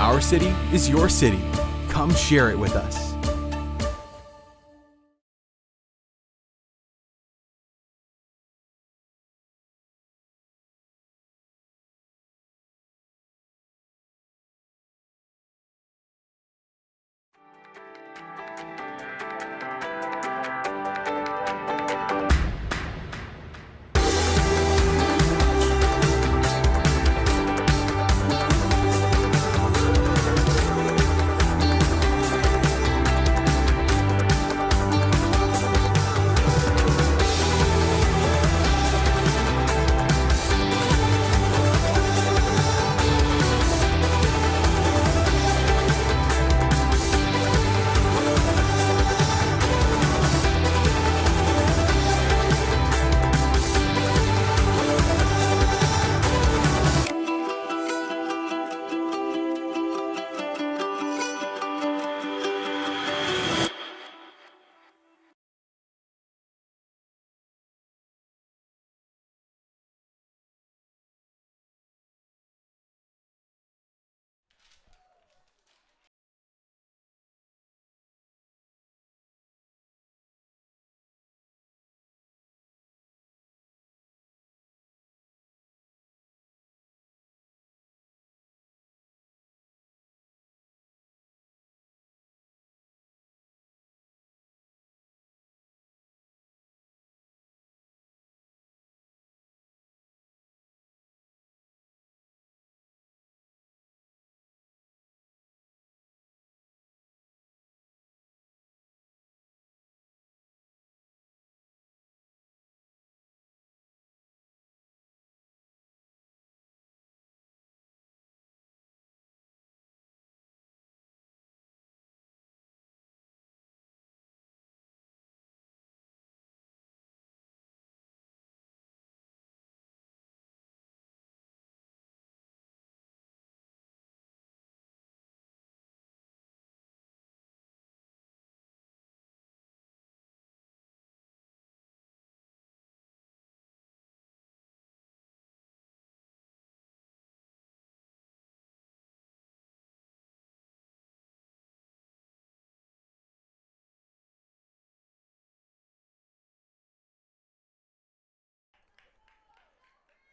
Our city is your city. Come share it with us.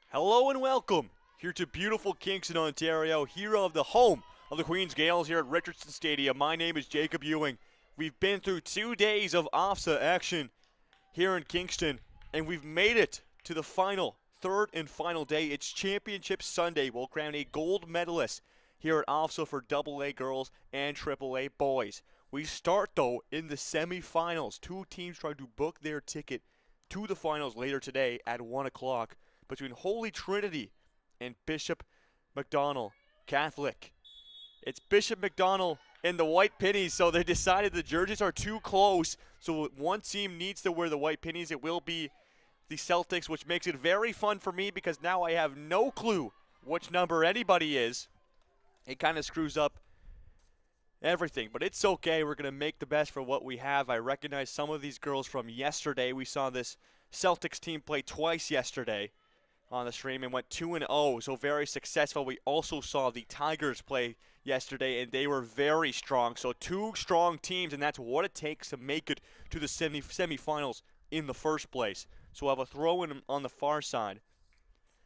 Hello and welcome here to beautiful Kingston, Ontario, hero of the home of the Queen's Gales here at Richardson Stadium. My name is Jacob Ewing. We've been through 2 days of OFSAA action here in Kingston, and we've made it to the third and final day. It's Championship Sunday. We'll crown a gold medalist here at OFSAA for AA girls and AAA boys. We start, though, in the semifinals. 2 teams trying to book their ticket to the finals later today at 1 o'clock. Between Holy Trinity and Bishop MacDonell Catholic. It's Bishop MacDonell and the White Pennies, so they decided the jerseys are too close, so one team needs to wear the White Pennies. It will be the Celtics, which makes it very fun for me because now I have no clue which number anybody is. It kind of screws up everything, but it's okay. We're going to make the best for what we have. I recognize some of these girls from yesterday. We saw this Celtics team play twice yesterday on the stream and went 2-0, so very successful. We also saw the Tigers play yesterday, and they were very strong. So 2 strong teams, and that's what it takes to make it to the semifinals in the first place. So we'll have a throw-in on the far side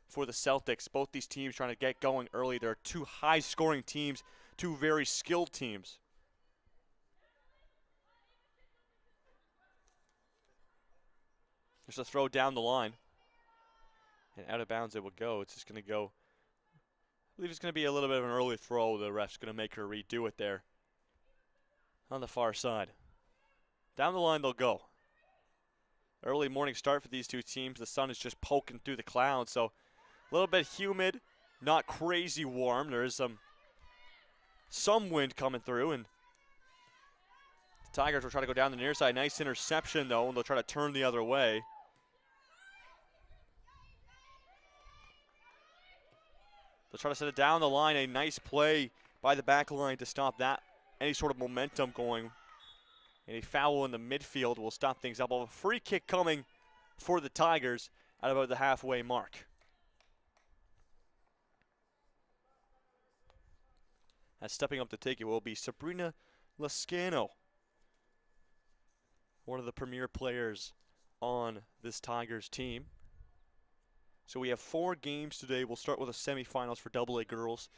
for the Celtics. Both these teams trying to get going early. They're 2 high-scoring teams, 2 very skilled teams. There's a throw down the line. And out of bounds it will go. It's just going to go. I believe it's going to be a little bit of an early throw. The ref's going to make her redo it there on the far side. Down the line they'll go. Early morning start for these two teams. The sun is just poking through the clouds, so a little bit humid, not crazy warm. There is some wind coming through, and the Tigers will try to go down the near side. Nice interception, though, and they'll try to turn the other way. They'll try to set it down the line. A nice play by the back line to stop that, any sort of momentum going. And a foul in the midfield will stop things up. A free kick coming for the Tigers at about the halfway mark. As stepping up to take it will be Sabrina Lascano, one of the premier players on this Tigers team. So we have 4 games today. We'll start with the semifinals for AA girls.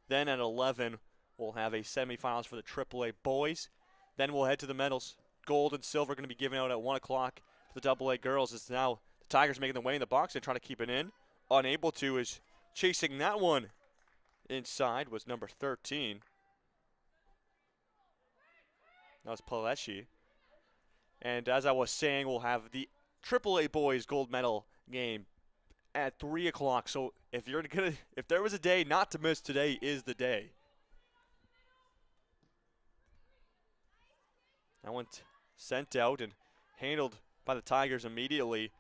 Then at 11, we'll have a semifinals for the AAA boys. Then we'll head to the medals. Gold and silver are going to be given out at 1 o'clock for the AA girls. It's now the Tigers making their way in the box and trying to keep it in. Unable to, is chasing that one inside was number 13. That was Paleshi. And as I was saying, we'll have the AAA boys gold medal game at 3 o'clock. So if there was a day not to miss, today is the day. That one sent out and handled by the Tigers immediately.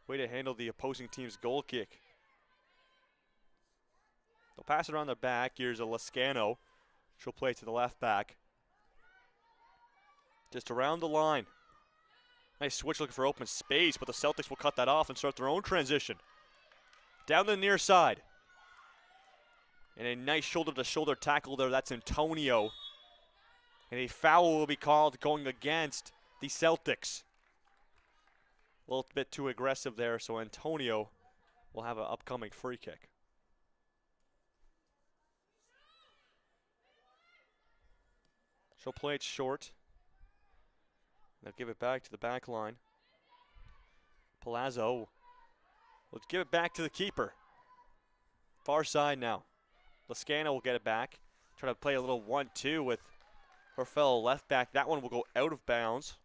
Way to handle the opposing team's goal kick. They'll pass it around their back. Here's a Lascano. She'll play to the left back. Just around the line. Nice switch looking for open space, but the Celtics will cut that off and start their own transition. Down the near side. And a nice shoulder-to-shoulder tackle there. That's Antonio. And a foul will be called going against the Celtics. A little bit too aggressive there, so Antonio will have an upcoming free kick. She'll play it short. They'll give it back to the back line. Palazzo will give it back to the keeper. Far side now. Lascano will get it back. Try to play a little 1-2 with her fellow left back. That one will go out of bounds.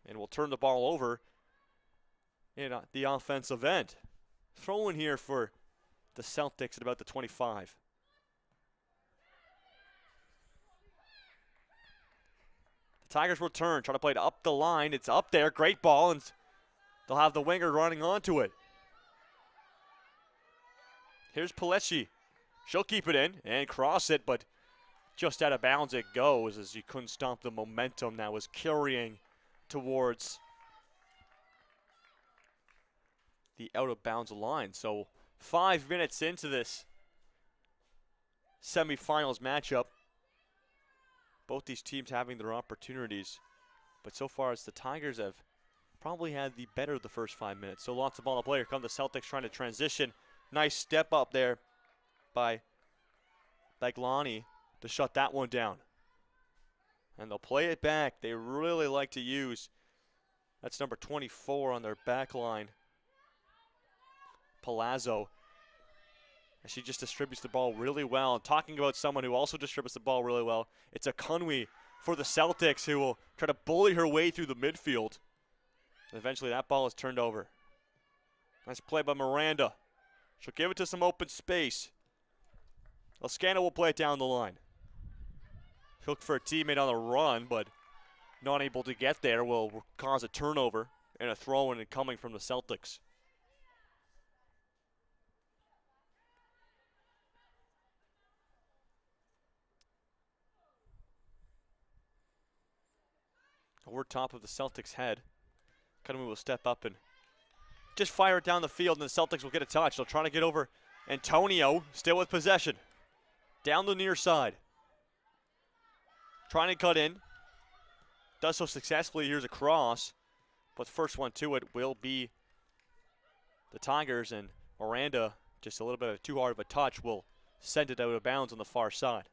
And will turn the ball over in the offensive end. Throw in here for the Celtics at about the 25. The Tigers return, try to play it up the line. It's up there, great ball, and they'll have the winger running onto it. Here's Paleshi. She'll keep it in and cross it, but just out of bounds it goes as you couldn't stop the momentum that was carrying towards the out of bounds line. So 5 minutes into this semifinals matchup. Both these teams having their opportunities, but so far as the Tigers have probably had the better of the first 5 minutes. So lots of ball to play. Here come the Celtics trying to transition. Nice step up there by Baglani to shut that one down. And they'll play it back. They really like to use, that's number 24 on their back line, Palazzo. And she just distributes the ball really well. And talking about someone who also distributes the ball really well, it's a Conway for the Celtics who will try to bully her way through the midfield. And eventually that ball is turned over. Nice play by Miranda. She'll give it to some open space. Lascano will play it down the line. She'll look for a teammate on the run, but not able to get there will cause a turnover and a throw-in coming from the Celtics. Over top of the Celtics' head. Conway will step up and just fire it down the field, and the Celtics will get a touch. They'll try to get over Antonio, still with possession. Down the near side. Trying to cut in. Does so successfully. Here's a cross. But the first one to it will be the Tigers, and Miranda, just a little bit of too hard of a touch, will send it out of bounds on the far side.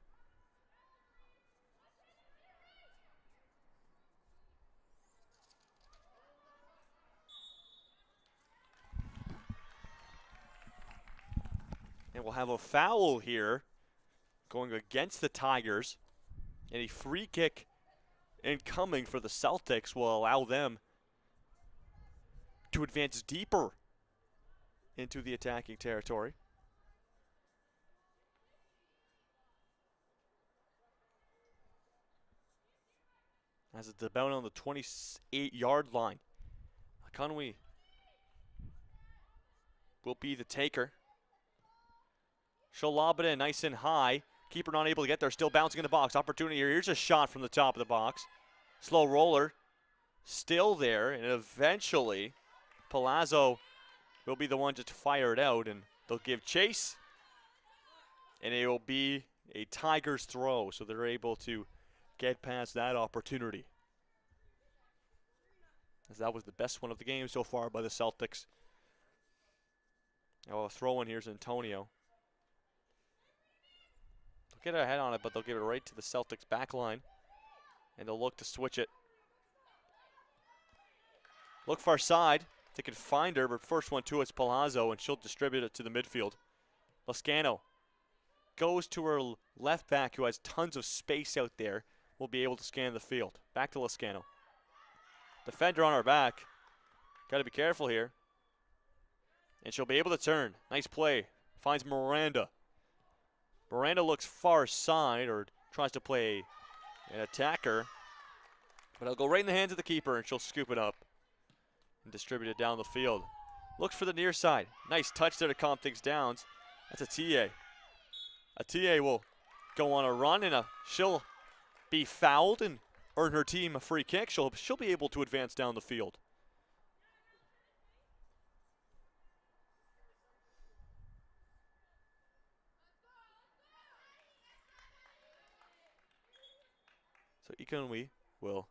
And we'll have a foul here going against the Tigers. And a free kick incoming for the Celtics will allow them to advance deeper into the attacking territory. As it's about on the 28-yard line. Conway will be the taker. She'll lob it in nice and high. Keeper not able to get there, still bouncing in the box. Opportunity here. Here's a shot from the top of the box. Slow roller. Still there, and eventually Palazzo will be the one to fire it out, and they'll give chase, and it will be a Tigers throw, so they're able to get past that opportunity. As that was the best one of the game so far by the Celtics. Oh, a throw in here's Antonio. They'll get a head on it, but they'll give it right to the Celtics back line, and they'll look to switch it. Look far side. They can find her, but first one to it's Palazzo, and she'll distribute it to the midfield. Lascano goes to her left back, who has tons of space out there. Will be able to scan the field. Back to Lascano. Defender on her back. Got to be careful here. And she'll be able to turn. Nice play. Finds Miranda. Miranda looks far side, or tries to play an attacker. But it'll go right in the hands of the keeper, and she'll scoop it up and distribute it down the field. Looks for the near side. Nice touch there to calm things down. That's a TA. A TA will go on a run, and she'll be fouled and earn her team a free kick. She'll be able to advance down the field. So Ikonwi will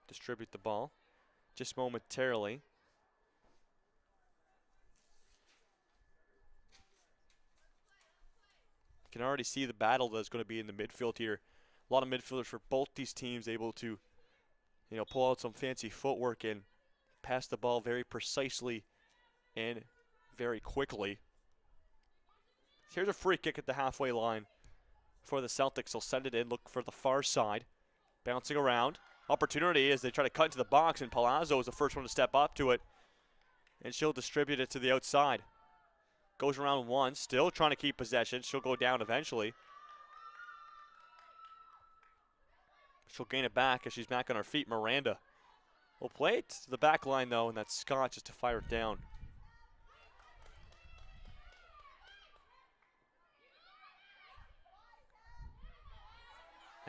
distribute the ball just momentarily. You can already see the battle that's going to be in the midfield here. A lot of midfielders for both these teams able to, pull out some fancy footwork and pass the ball very precisely and very quickly. Here's a free kick at the halfway line for the Celtics. They'll send it in, look for the far side. Bouncing around. Opportunity as they try to cut into the box, and Palazzo is the first one to step up to it. And she'll distribute it to the outside. Goes around once, still trying to keep possession. She'll go down eventually. She'll gain it back as she's back on her feet. Miranda will play it to the back line, though, and that's Scott just to fire it down.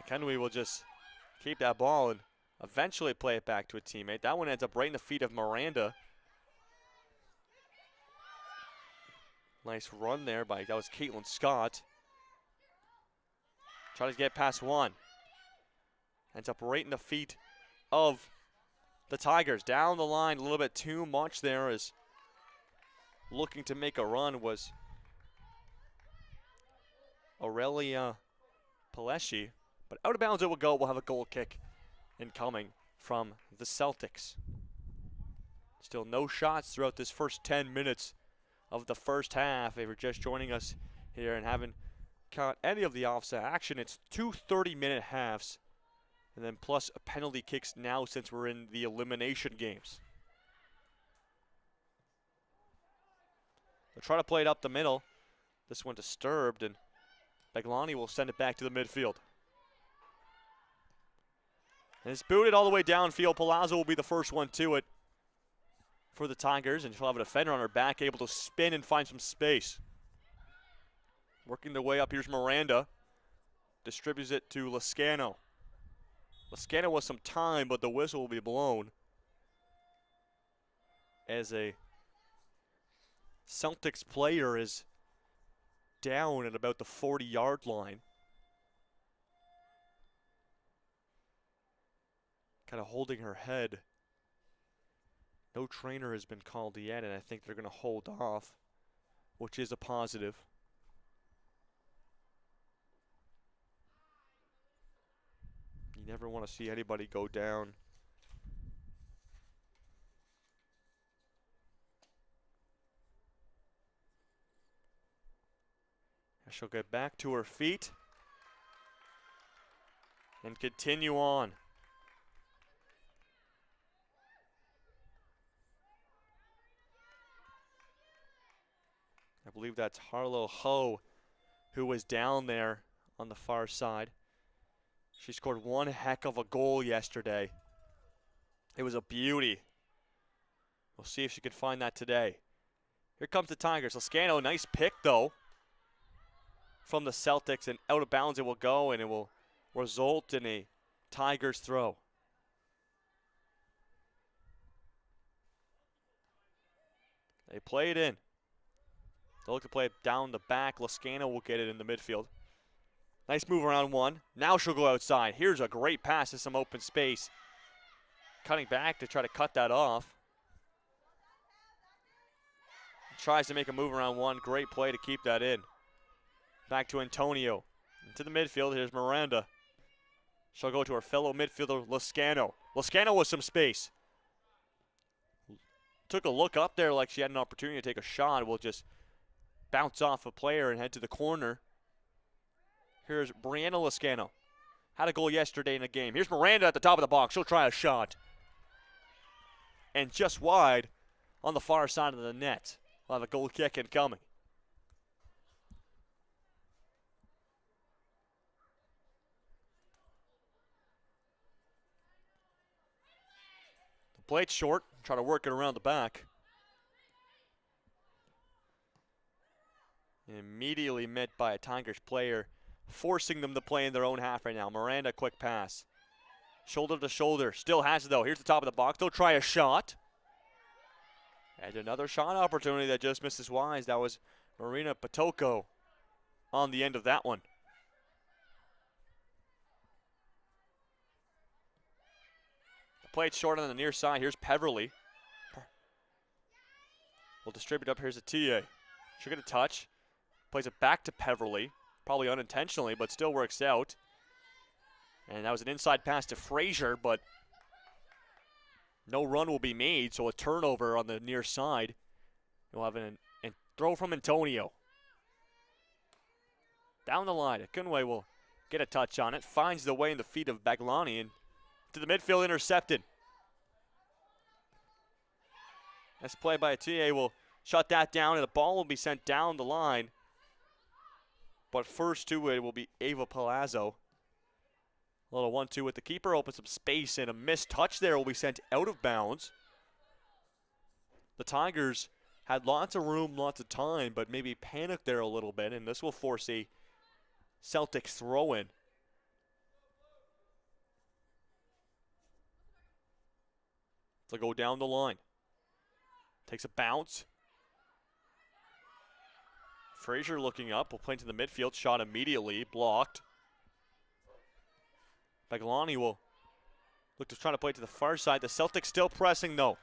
Kenway will just keep that ball and eventually play it back to a teammate. That one ends up right in the feet of Miranda. Nice run there that was Caitlin Scott. Try to get past one. Ends up right in the feet of the Tigers. Down the line a little bit too much there, as looking to make a run was Aurelia Palesci. But out of bounds it will go. We'll have a goal kick incoming from the Celtics. Still no shots throughout this first 10 minutes of the first half. If you're just joining us here and haven't caught any of the OFSAA action, it's 2 30-minute halves, and then plus penalty kicks now since we're in the elimination games. They'll try to play it up the middle. This one disturbed, and Beglani will send it back to the midfield. And it's booted all the way downfield. Palazzo will be the first one to it for the Tigers, and she'll have a defender on her back, able to spin and find some space. Working their way up, here's Miranda. Distributes it to Lascano. Lascano with some time, but the whistle will be blown as a Celtics player is down at about the 40-yard line. Kind of holding her head. No trainer has been called yet, and I think they're going to hold off, which is a positive. You never want to see anybody go down. She'll get back to her feet and continue on. believe that's Harlow Ho, who was down there on the far side. She scored one heck of a goal yesterday. It was a beauty. We'll see if she can find that today. Here comes the Tigers. Lascano, nice pick though from the Celtics, and out of bounds it will go, and it will result in a Tigers throw. They play it in. They'll look to play it down the back. Lascano will get it in the midfield. Nice move around one. Now she'll go outside. Here's a great pass to some open space. Cutting back to try to cut that off. Tries to make a move around one. Great play to keep that in. Back to Antonio. Into the midfield. Here's Miranda. She'll go to her fellow midfielder, Lascano. Lascano with some space. Took a look up there like she had an opportunity to take a shot. Will just bounce off a player and head to the corner. Here's Brianna Lascano. Had a goal yesterday in the game. Here's Miranda at the top of the box. She'll try a shot. And just wide on the far side of the net. We'll have a goal kick incoming. The plate's short. Try to work it around the back. Immediately met by a Tigers player, forcing them to play in their own half right now. Miranda, quick pass. Shoulder to shoulder. Still has it though. Here's the top of the box. They'll try a shot. And another shot opportunity that just misses wise. That was Marina Patoko on the end of that one. The plate's short on the near side. Here's Peverly. We'll distribute up. Here's a TA. She'll get a touch. Plays it back to Peverly. Probably unintentionally, but still works out. And that was an inside pass to Frazier, but no run will be made, so a turnover on the near side. We'll have a throw from Antonio. Down the line, Akunwe will get a touch on it. Finds the way in the feet of Baglani and to the midfield, intercepted. Nice play by a TA will shut that down, and the ball will be sent down the line. But first to it will be Ava Palazzo. A little 1-2 with the keeper, opens some space, and a missed touch there will be sent out of bounds. The Tigers had lots of room, lots of time, but maybe panicked there a little bit, and this will force a Celtics throw-in. They'll go down the line. Takes a bounce. Frazier looking up, will play into the midfield, shot immediately, blocked. Baglani will look to try to play to the far side. The Celtics still pressing though.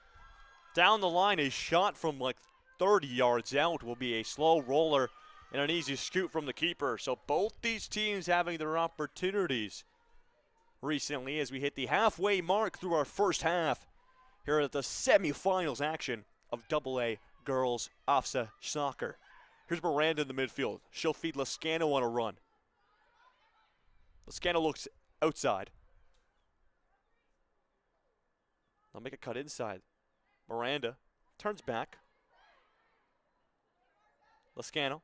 Down the line, a shot from like 30 yards out will be a slow roller and an easy scoot from the keeper. So both these teams having their opportunities recently as we hit the halfway mark through our first half here at the semifinals action of AA Girls OFSAA Soccer. Here's Miranda in the midfield. She'll feed Lascano on a run. Lascano looks outside. They'll make a cut inside. Miranda turns back. Lascano.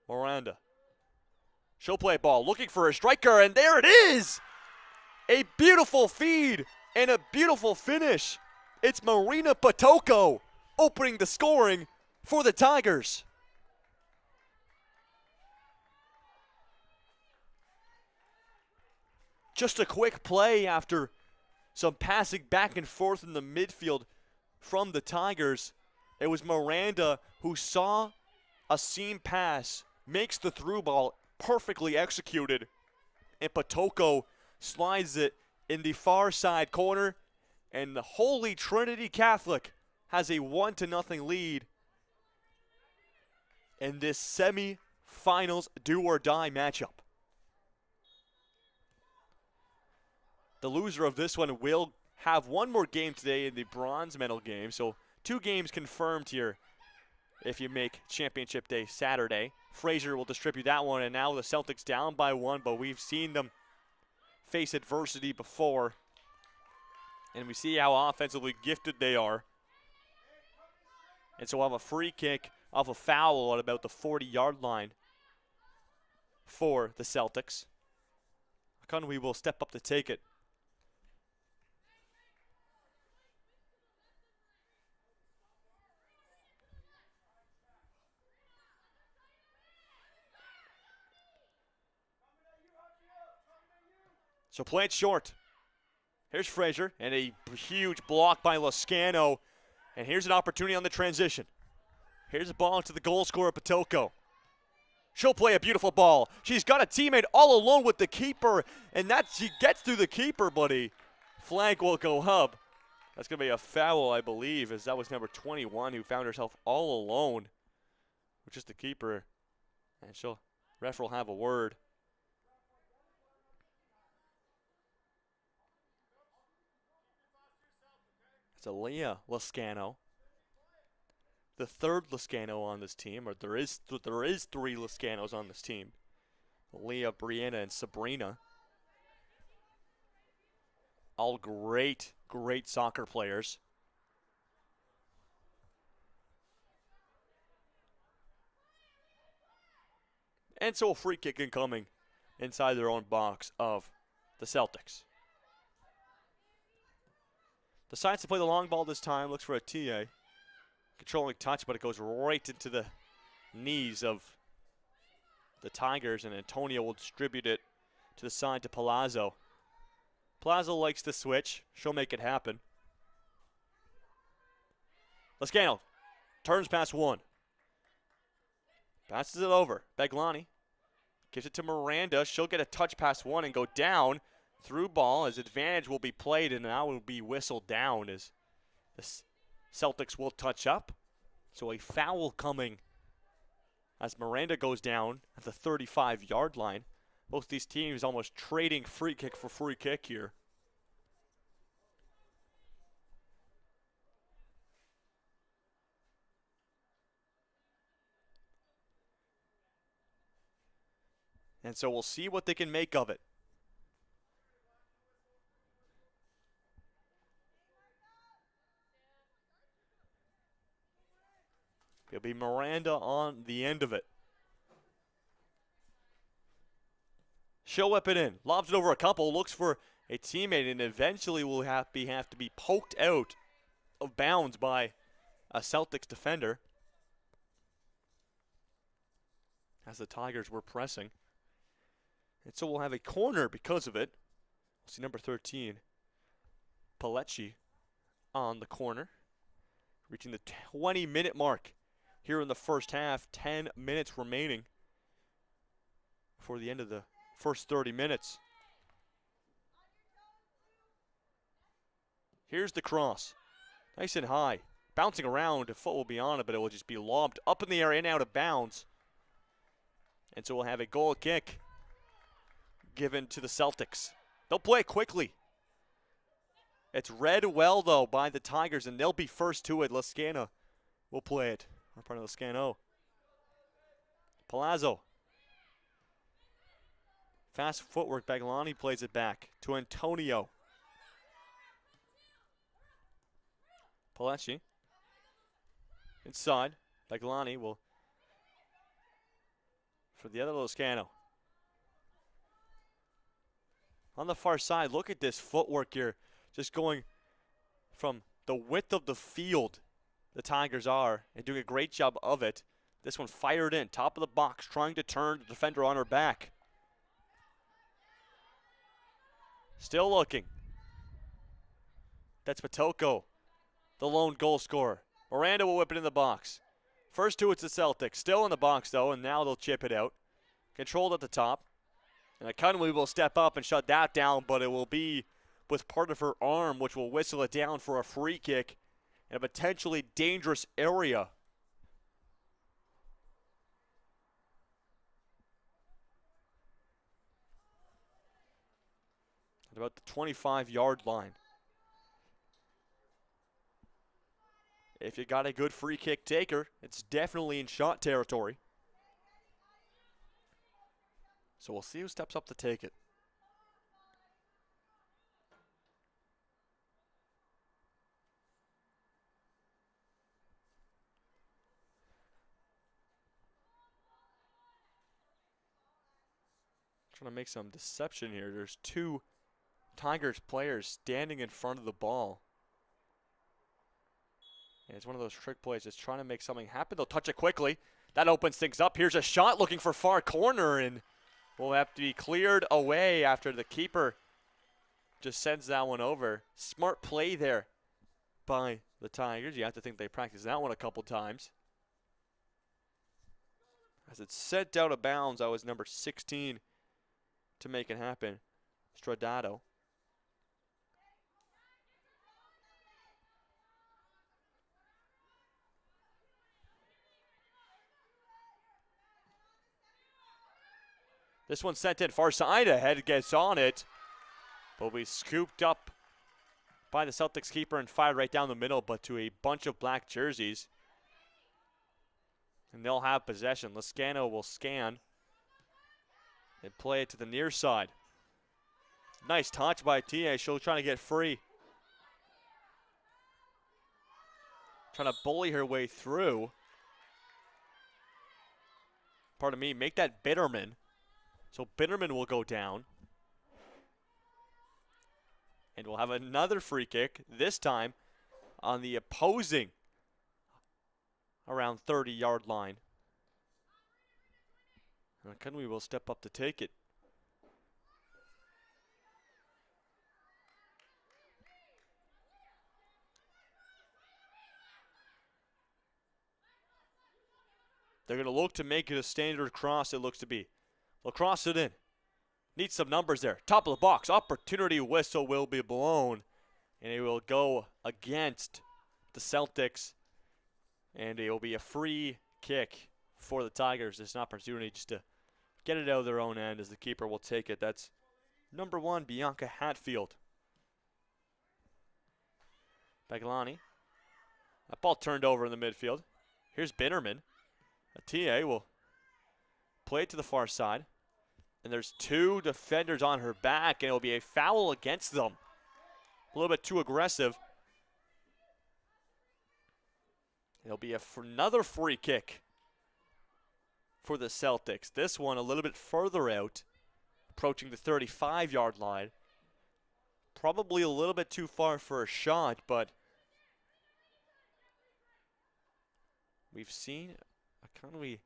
Miranda. She'll play ball, looking for a striker, and there it is! A beautiful feed and a beautiful finish. It's Marina Patoko opening the scoring for the Tigers. Just a quick play after some passing back and forth in the midfield from the Tigers. It was Miranda who saw a seam pass, makes the through ball perfectly executed, and Patoko slides it in the far side corner, and the Holy Trinity Catholic has a 1-0 lead in this semi-finals do-or-die matchup. The loser of this one will have one more game today in the bronze medal game. So 2 games confirmed here if you make championship day Saturday. Frazier will distribute that one, and now the Celtics down by 1, but we've seen them face adversity before. And we see how offensively gifted they are. And so we'll have a free kick off a foul at about the 40-yard line for the Celtics. Conway will step up to take it. So play it short. Here's Frazier, and a huge block by Lascano. And here's an opportunity on the transition. Here's a ball to the goal scorer, Patoko. She'll play a beautiful ball. She's got a teammate all alone with the keeper, and she gets through the keeper, buddy. Flag will go up. That's going to be a foul, I believe, as that was number 21 who found herself all alone with just the keeper. And ref will have a word. It's Leah Lascano, the third Lascano on this team, or there is 3 Lascanos on this team. Leah, Brianna, and Sabrina. All great soccer players. And so a free kick incoming inside their own box of the Celtics. Decides to play the long ball this time, looks for a TA. Controlling touch, but it goes right into the knees of the Tigers, and Antonio will distribute it to the side to Palazzo. Palazzo likes to switch. She'll make it happen. Lascano turns past one. Passes it over. Beglani gives it to Miranda. She'll get a touch past one and go down. Through ball as advantage will be played, and now will be whistled down as the Celtics will touch up. So a foul coming as Miranda goes down at the 35-yard line. Both these teams almost trading free kick for free kick here. And so we'll see what they can make of it. It'll be Miranda on the end of it. She'll whip it in. Lobs it over a couple. Looks for a teammate, and eventually will have to be poked out of bounds by a Celtics defender as the Tigers were pressing. And so we'll have a corner because of it. We'll see number 13, Palecci, on the corner. Reaching the 20-minute mark here in the first half. 10 minutes remaining before the end of the first 30 minutes. Here's the cross. Nice and high. Bouncing around. A foot will be on it, but it will just be lobbed up in the air and out of bounds. And so we'll have a goal kick given to the Celtics. They'll play it quickly. It's read well, though, by the Tigers, and they'll be first to it. Lascano will play it. Or part of Lascano. Palazzo. Fast footwork. Baglani plays it back to Antonio. Palecci. Inside. Baglani will for the other Lascano. On the far side, look at this footwork here. Just going from the width of the field the Tigers are, and doing a great job of it. This one fired in, top of the box, trying to turn the defender on her back. Still looking. That's Patoko, the lone goal scorer. Miranda will whip it in the box. First two, it's the Celtics. Still in the box, though, and now they'll chip it out. Controlled at the top. And Akunwi will step up and shut that down, but it will be with part of her arm, which will whistle it down for a free kick in a potentially dangerous area. At about the 25-yard line. If you got a good free kick taker, it's definitely in shot territory. So we'll see who steps up to take it. Trying to make some deception here. There's two Tigers players standing in front of the ball. And it's one of those trick plays that's trying to make something happen. They'll touch it quickly. That opens things up. Here's a shot looking for far corner, and will have to be cleared away after the keeper just sends that one over. Smart play there by the Tigers. You have to think they practiced that one a couple times. As it's sent out of bounds, that was number 16 to make it happen. Stradato. This one sent in far side. Ahead gets on it. But we scooped up by the Celtics keeper and fired right down the middle, but to a bunch of black jerseys. And they'll have possession. Lascano will scan and play it to the near side. Nice touch by Tia. She'll try to get free. Trying to bully her way through. Pardon me, make that Bitterman. So Bitterman will go down. And we'll have another free kick, this time on the opposing around 30-yard line. And Kenwe will step up to take it. They're going to look to make it a standard cross, it looks to be. They'll cross it in. Need some numbers there. Top of the box. Opportunity whistle will be blown. And it will go against the Celtics. And it will be a free kick for the Tigers. It's an opportunity just to get it out of their own end as the keeper will take it. That's number 1, Bianca Hatfield. Baglani. That ball turned over in the midfield. Here's Bitterman. A TA will play it to the far side. And there's 2 defenders on her back, and it will be a foul against them. A little bit too aggressive. It'll be another free kick for the Celtics. This one a little bit further out, approaching the 35-yard line. Probably a little bit too far for a shot, but we've seen Akanwe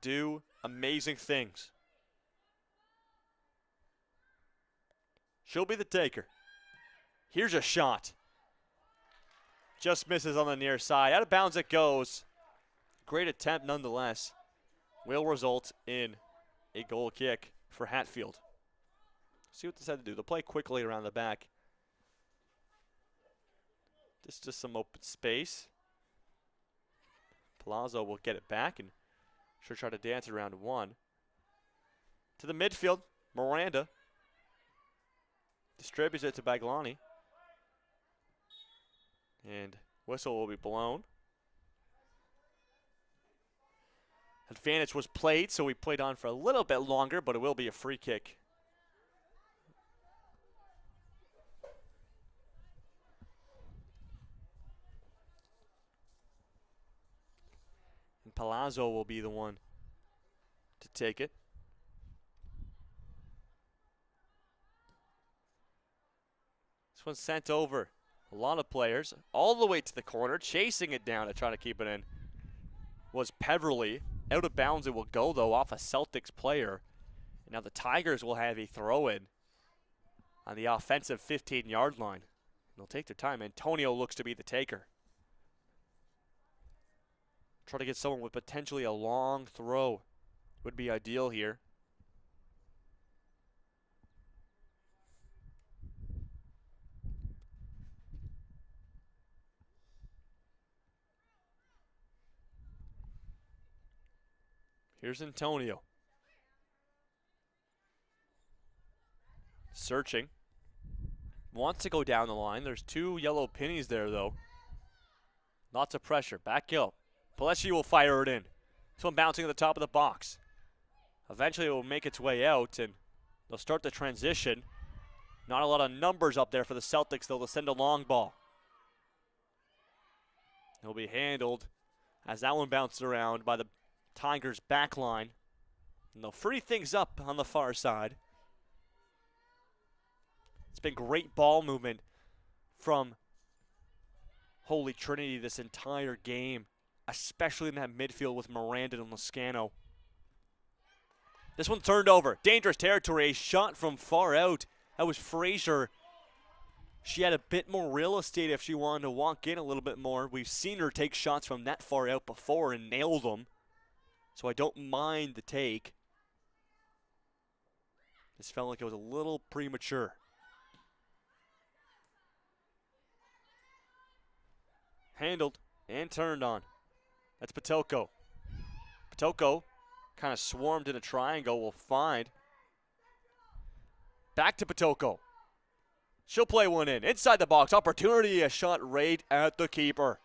do amazing things. She'll be the taker. Here's a shot. Just misses on the near side. Out of bounds it goes. Great attempt nonetheless. Will result in a goal kick for Hatfield. See what this had to do. They'll play quickly around the back. This is just some open space. Palazzo will get it back and she'll try to dance around 1. To the midfield, Miranda distributes it to Baglani. And whistle will be blown. Advantage was played, so we played on for a little bit longer, but it will be a free kick. And Palazzo will be the one to take it. This one's sent over. A lot of players all the way to the corner, chasing it down to try to keep it in. Was Peverly. Out of bounds it will go, though, off a Celtics player. And now the Tigers will have a throw-in on the offensive 15-yard line. They'll take their time. Antonio looks to be the taker. Try to get someone with potentially a long throw. Would be ideal here. Here's Antonio. Searching. Wants to go down the line. There's 2 yellow pennies there, though. Lots of pressure. Back up. Palesci will fire it in. This one bouncing at the top of the box. Eventually it will make its way out, and they'll start the transition. Not a lot of numbers up there for the Celtics, though. They'll send a long ball. It'll be handled as that one bounced around by the Tigers back line. And they'll free things up on the far side. It's been great ball movement from Holy Trinity this entire game, especially in that midfield with Miranda and Lascano. This one turned over. Dangerous territory. A shot from far out. That was Frazier. She had a bit more real estate if she wanted to walk in a little bit more. We've seen her take shots from that far out before and nail them. So I don't mind the take. This felt like it was a little premature. Handled and turned on. That's Potoko. Potoko kind of swarmed in a triangle. We'll find. Back to Potoko. She'll play one in. Inside the box. Opportunity. A shot right at the keeper.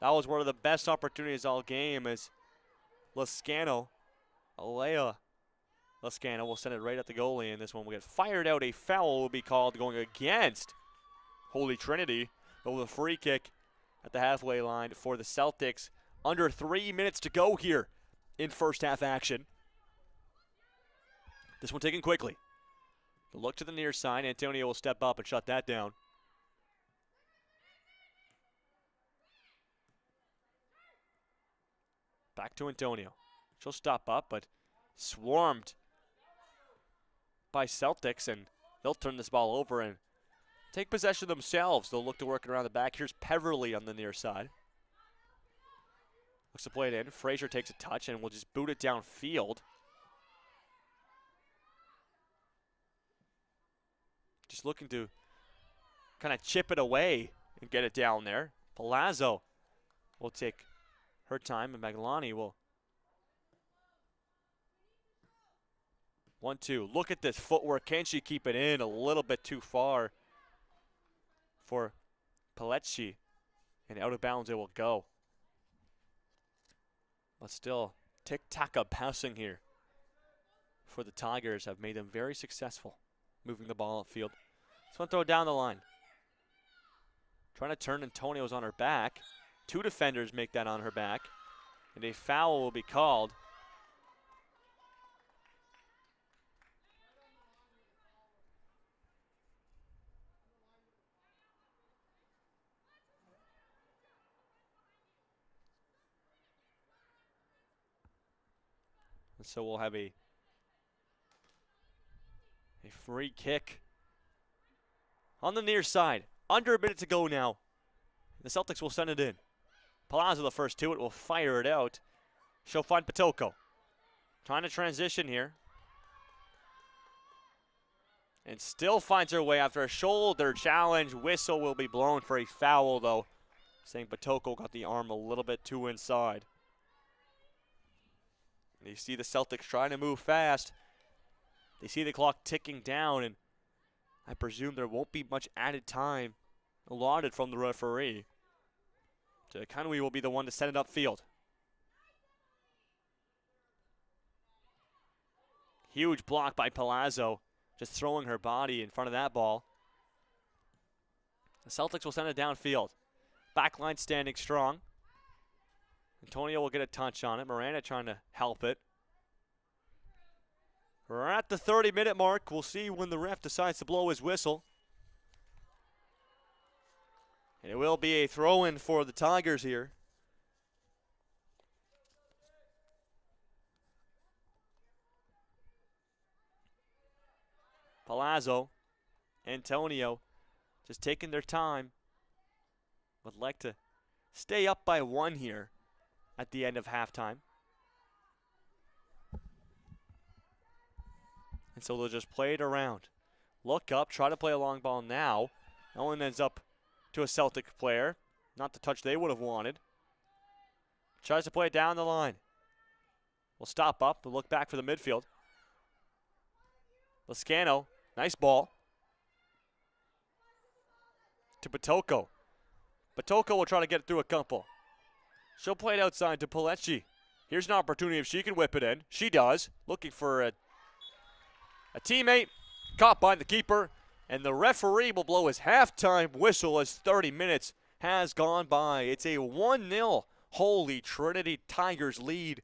That was one of the best opportunities all game as Lascano, Alea Lascano will send it right at the goalie, and this one will get fired out. A foul will be called going against Holy Trinity. Over the free kick at the halfway line for the Celtics. Under 3 minutes to go here in first half action. This one taken quickly. The look to the near side. Antonio will step up and shut that down. Back to Antonio. She'll stop up, but swarmed by Celtics, and they'll turn this ball over and take possession themselves. They'll look to work it around the back. Here's Peverly on the near side. Looks to play it in. Frazier takes a touch and will just boot it downfield. Just looking to kind of chip it away and get it down there. Palazzo will take her time, and Maglani will. 1-2. Look at this footwork. Can she keep it in? A little bit too far for Palecci, and out of bounds it will go. But still, tic-tac passing here for the Tigers have made them very successful moving the ball upfield. This one throw down the line. Trying to turn. Antonio's on her back. Two defenders make that on her back, and a foul will be called. And so we'll have a free kick on the near side. Under a minute to go now. The Celtics will send it in. Palazzo the first to it, will fire it out. She'll find Potoko. Trying to transition here. And still finds her way after a shoulder challenge. Whistle will be blown for a foul though. Saying Potoko got the arm a little bit too inside. And you see the Celtics trying to move fast. They see the clock ticking down, and I presume there won't be much added time allotted from the referee. So Kanui will be the one to send it upfield. Huge block by Palazzo, just throwing her body in front of that ball. The Celtics will send it downfield. Backline standing strong. Antonio will get a touch on it. Miranda trying to help it. We're at the 30-minute mark. We'll see when the ref decides to blow his whistle. And it will be a throw-in for the Tigers here. Palazzo, Antonio, just taking their time. Would like to stay up by one here at the end of halftime. And so they'll just play it around. Look up, try to play a long ball now. That one ends up to a Celtic player. Not the touch they would have wanted. Tries to play it down the line. Will stop up and look back for the midfield. Lascano, nice ball. To Potoko. Potoko will try to get it through a couple. She'll play it outside to Palecci. Here's an opportunity if she can whip it in. She does. Looking for a teammate. Caught by the keeper. And the referee will blow his halftime whistle as 30 minutes has gone by. It's a 1-0 Holy Trinity Tigers lead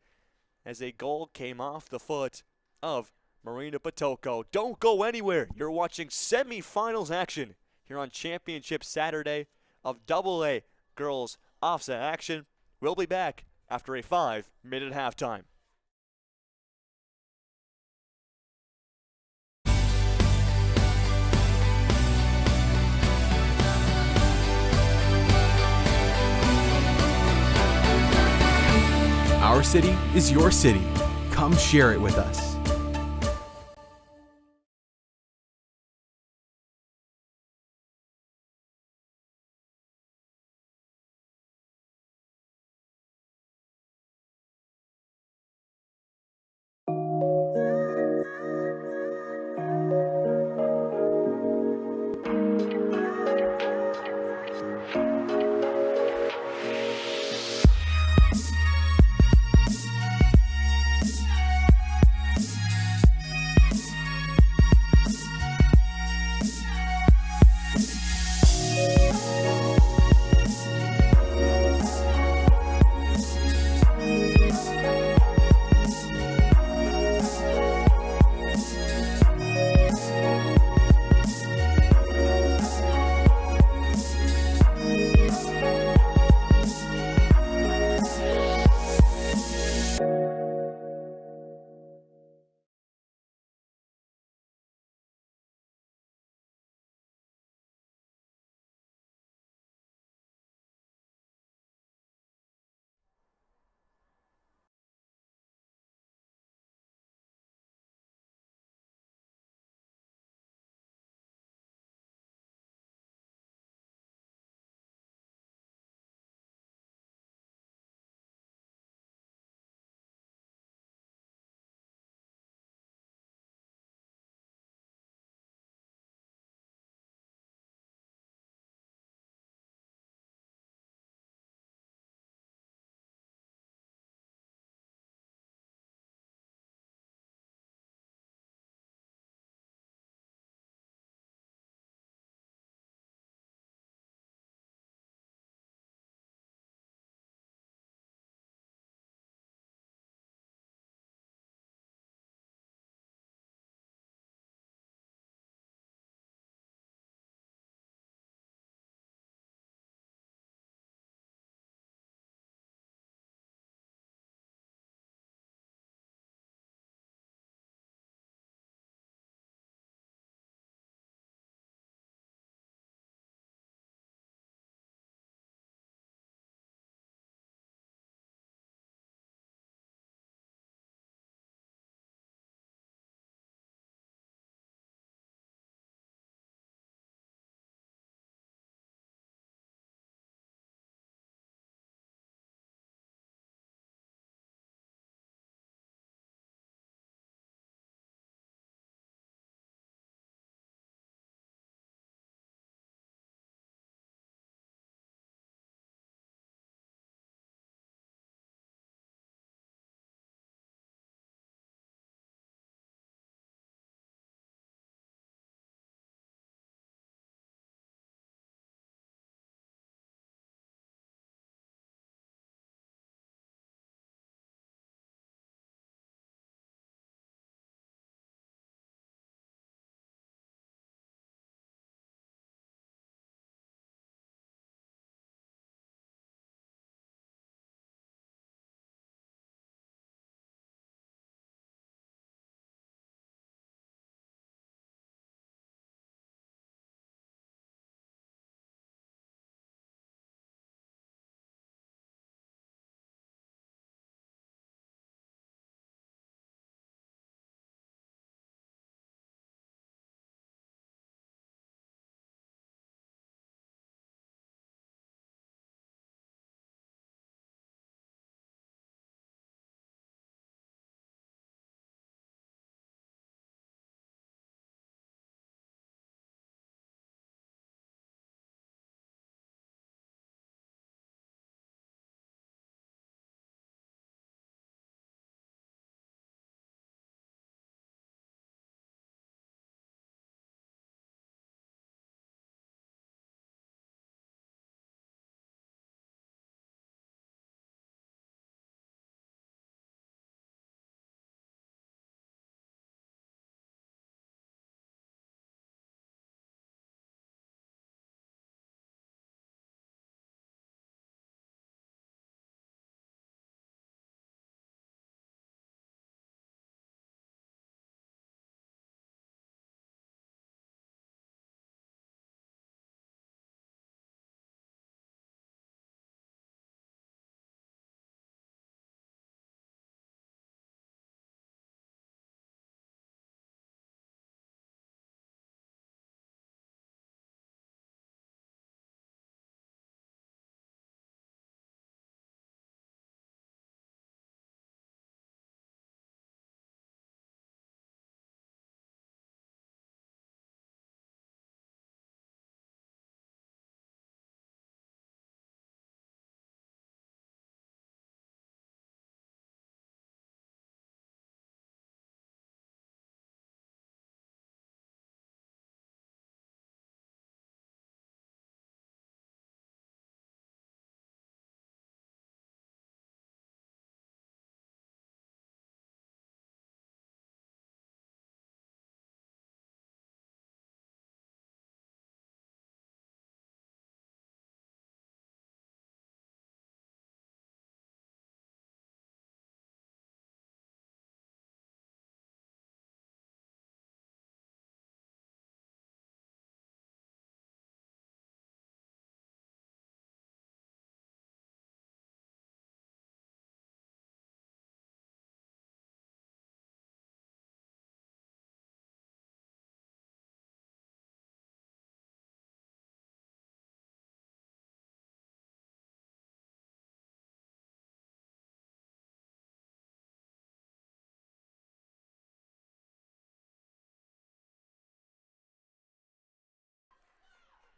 as a goal came off the foot of Marina Potocco. Don't go anywhere. You're watching semifinals action here on Championship Saturday of AA Girls OFSAA action. We'll be back after a 5-minute halftime. Our city is your city. Come share it with us.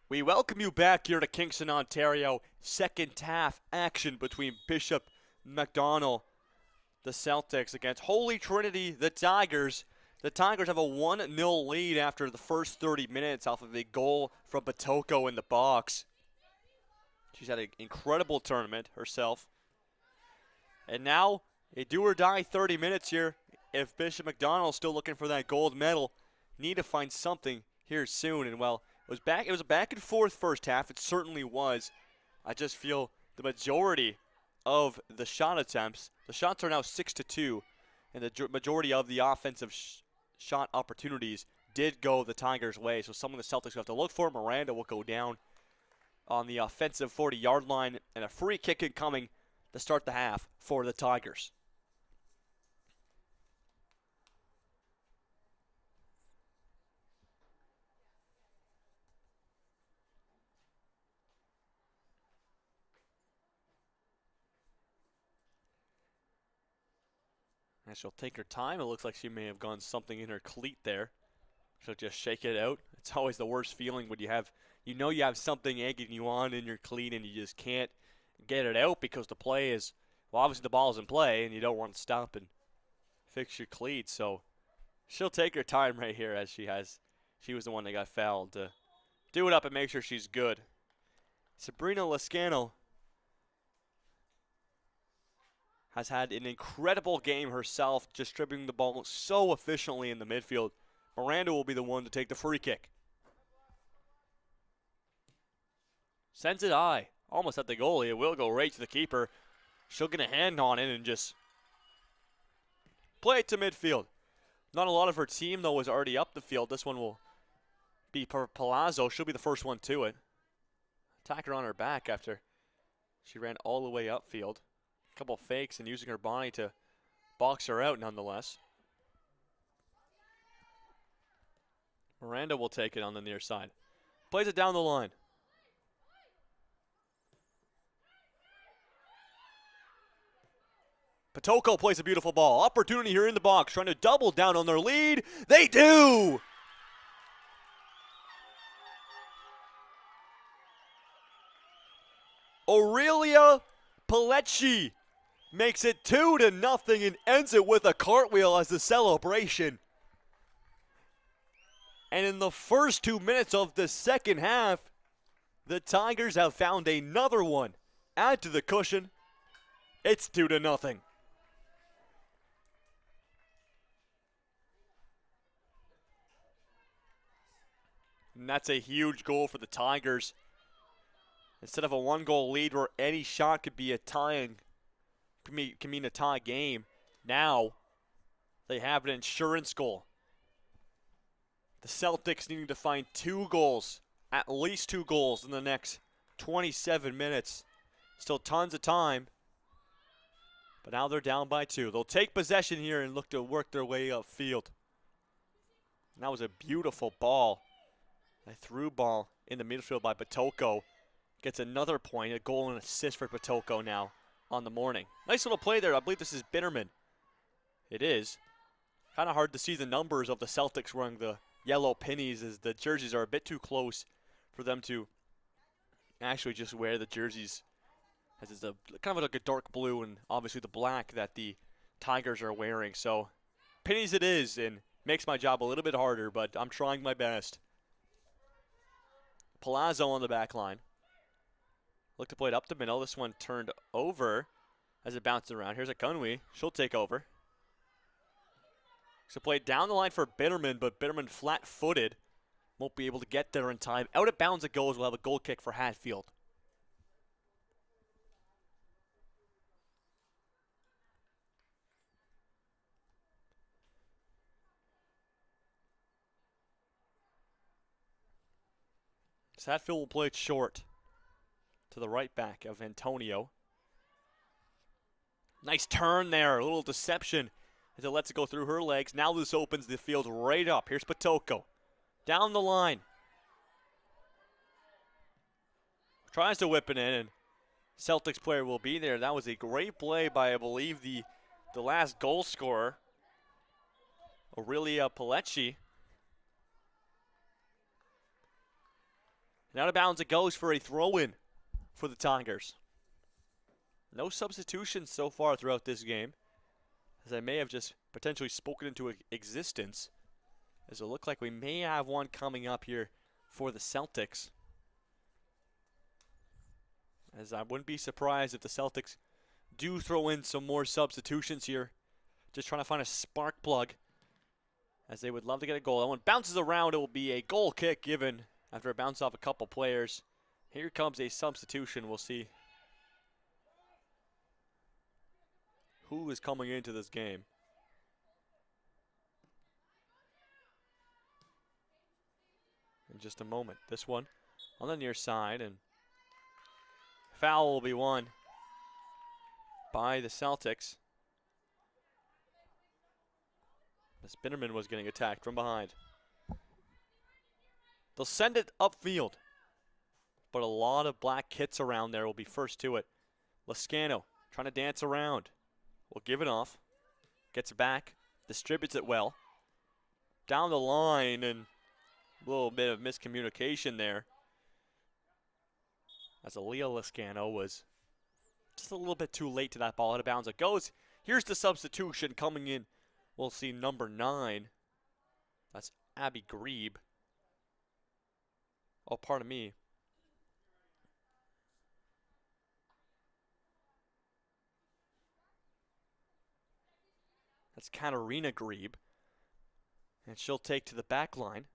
We welcome you back here to Kingston, Ontario. Second half action between Bishop and MacDonell, the Celtics, against Holy Trinity, the Tigers. The Tigers have a 1-0 lead after the first 30 minutes off of a goal from Batoko in the box. She's had an incredible tournament herself. And now, a do-or-die 30 minutes here. If Bishop MacDonell is still looking for that gold medal, need to find something here soon. And well, it was a back and forth first half. It certainly was. I just feel the majority of the shot attempts, the shots are now 6-2, and the majority of the offensive shot opportunities did go the Tigers' way. So some of the Celtics will have to look for. Miranda will go down on the offensive 40-yard line, and a free kick incoming to start the half for the Tigers. And she'll take her time. It looks like she may have gone something in her cleat there. She'll just shake it out. It's always the worst feeling when you have something egging you on in your cleat and you just can't get it out because the play is, well, obviously the ball's in play and you don't want to stop and fix your cleat. So she'll take her time right here as she was the one that got fouled to do it up and make sure she's good. Sabrina Lascano has had an incredible game herself, distributing the ball so efficiently in the midfield. Miranda will be the one to take the free kick. Sends it high. Almost at the goalie. It will go right to the keeper. She'll get a hand on it and just play it to midfield. Not a lot of her team, though, is already up the field. This one will be per Palazzo. She'll be the first one to it. Attack her on her back after she ran all the way upfield. A couple fakes and using her body to box her out nonetheless. Miranda will take it on the near side. Plays it down the line. Batoko plays a beautiful ball. Opportunity here in the box, trying to double down on their lead. They do! Aurelia Palecci makes it 2-0 and ends it with a cartwheel as the celebration. And in the first 2 minutes of the second half, the Tigers have found another one. Add to the cushion. It's 2-0. And that's a huge goal for the Tigers. Instead of a one-goal lead where any shot could be can mean a tie game, now they have an insurance goal. The Celtics needing to find 2 goals, at least 2 goals in the next 27 minutes. Still tons of time, but now they're down by 2. They'll take possession here and look to work their way upfield. And that was a beautiful ball. A through ball in the midfield by Batoko. Gets another point, a goal and assist for Batoko now on the morning. Nice little play there. I believe this is Bitterman. It is. Kind of hard to see the numbers of the Celtics wearing the yellow pennies as the jerseys are a bit too close for them to actually just wear the jerseys. As it's a kind of like a dark blue and obviously the black that the Tigers are wearing. So pennies it is, and makes my job a little bit harder, but I'm trying my best. Palazzo on the back line. Look to play it up the middle. This one turned over as it bounced around. Here's a Gunwi. She'll take over. So play it down the line for Bitterman, but Bitterman flat-footed. Won't be able to get there in time. Out of bounds it goes. We'll have a goal kick for Hatfield. So Hatfield will play it short to the right back of Antonio. Nice turn there, a little deception as it lets it go through her legs. Now this opens the field right up. Here's Batoko. Down the line. Tries to whip it in, and Celtics player will be there. That was a great play by, I believe, the last goal scorer, Aurelia Palecci. And out of bounds it goes for a throw-in for the Tigers. No substitutions so far throughout this game, as I may have just potentially spoken into existence, as it looked like we may have one coming up here for the Celtics. As I wouldn't be surprised if the Celtics do throw in some more substitutions here. Just trying to find a spark plug, as they would love to get a goal. That one bounces around. It will be a goal kick given after it bounced off a couple players. Here comes a substitution. We'll see who is coming into this game. In just a moment. This one on the near side, and foul will be won by the Celtics, as Bitterman was getting attacked from behind. They'll send it upfield, but a lot of black kits around there will be first to it. Lascano trying to dance around. Will give it off. Gets it back. Distributes it well. Down the line, and a little bit of miscommunication there, as Aaliyah Lascano was just a little bit too late to that ball. Out of bounds it goes. Here's the substitution coming in. We'll see number 9. That's Abby Grebe. Oh, pardon me. That's Katarina Grebe. And she'll take to the back line.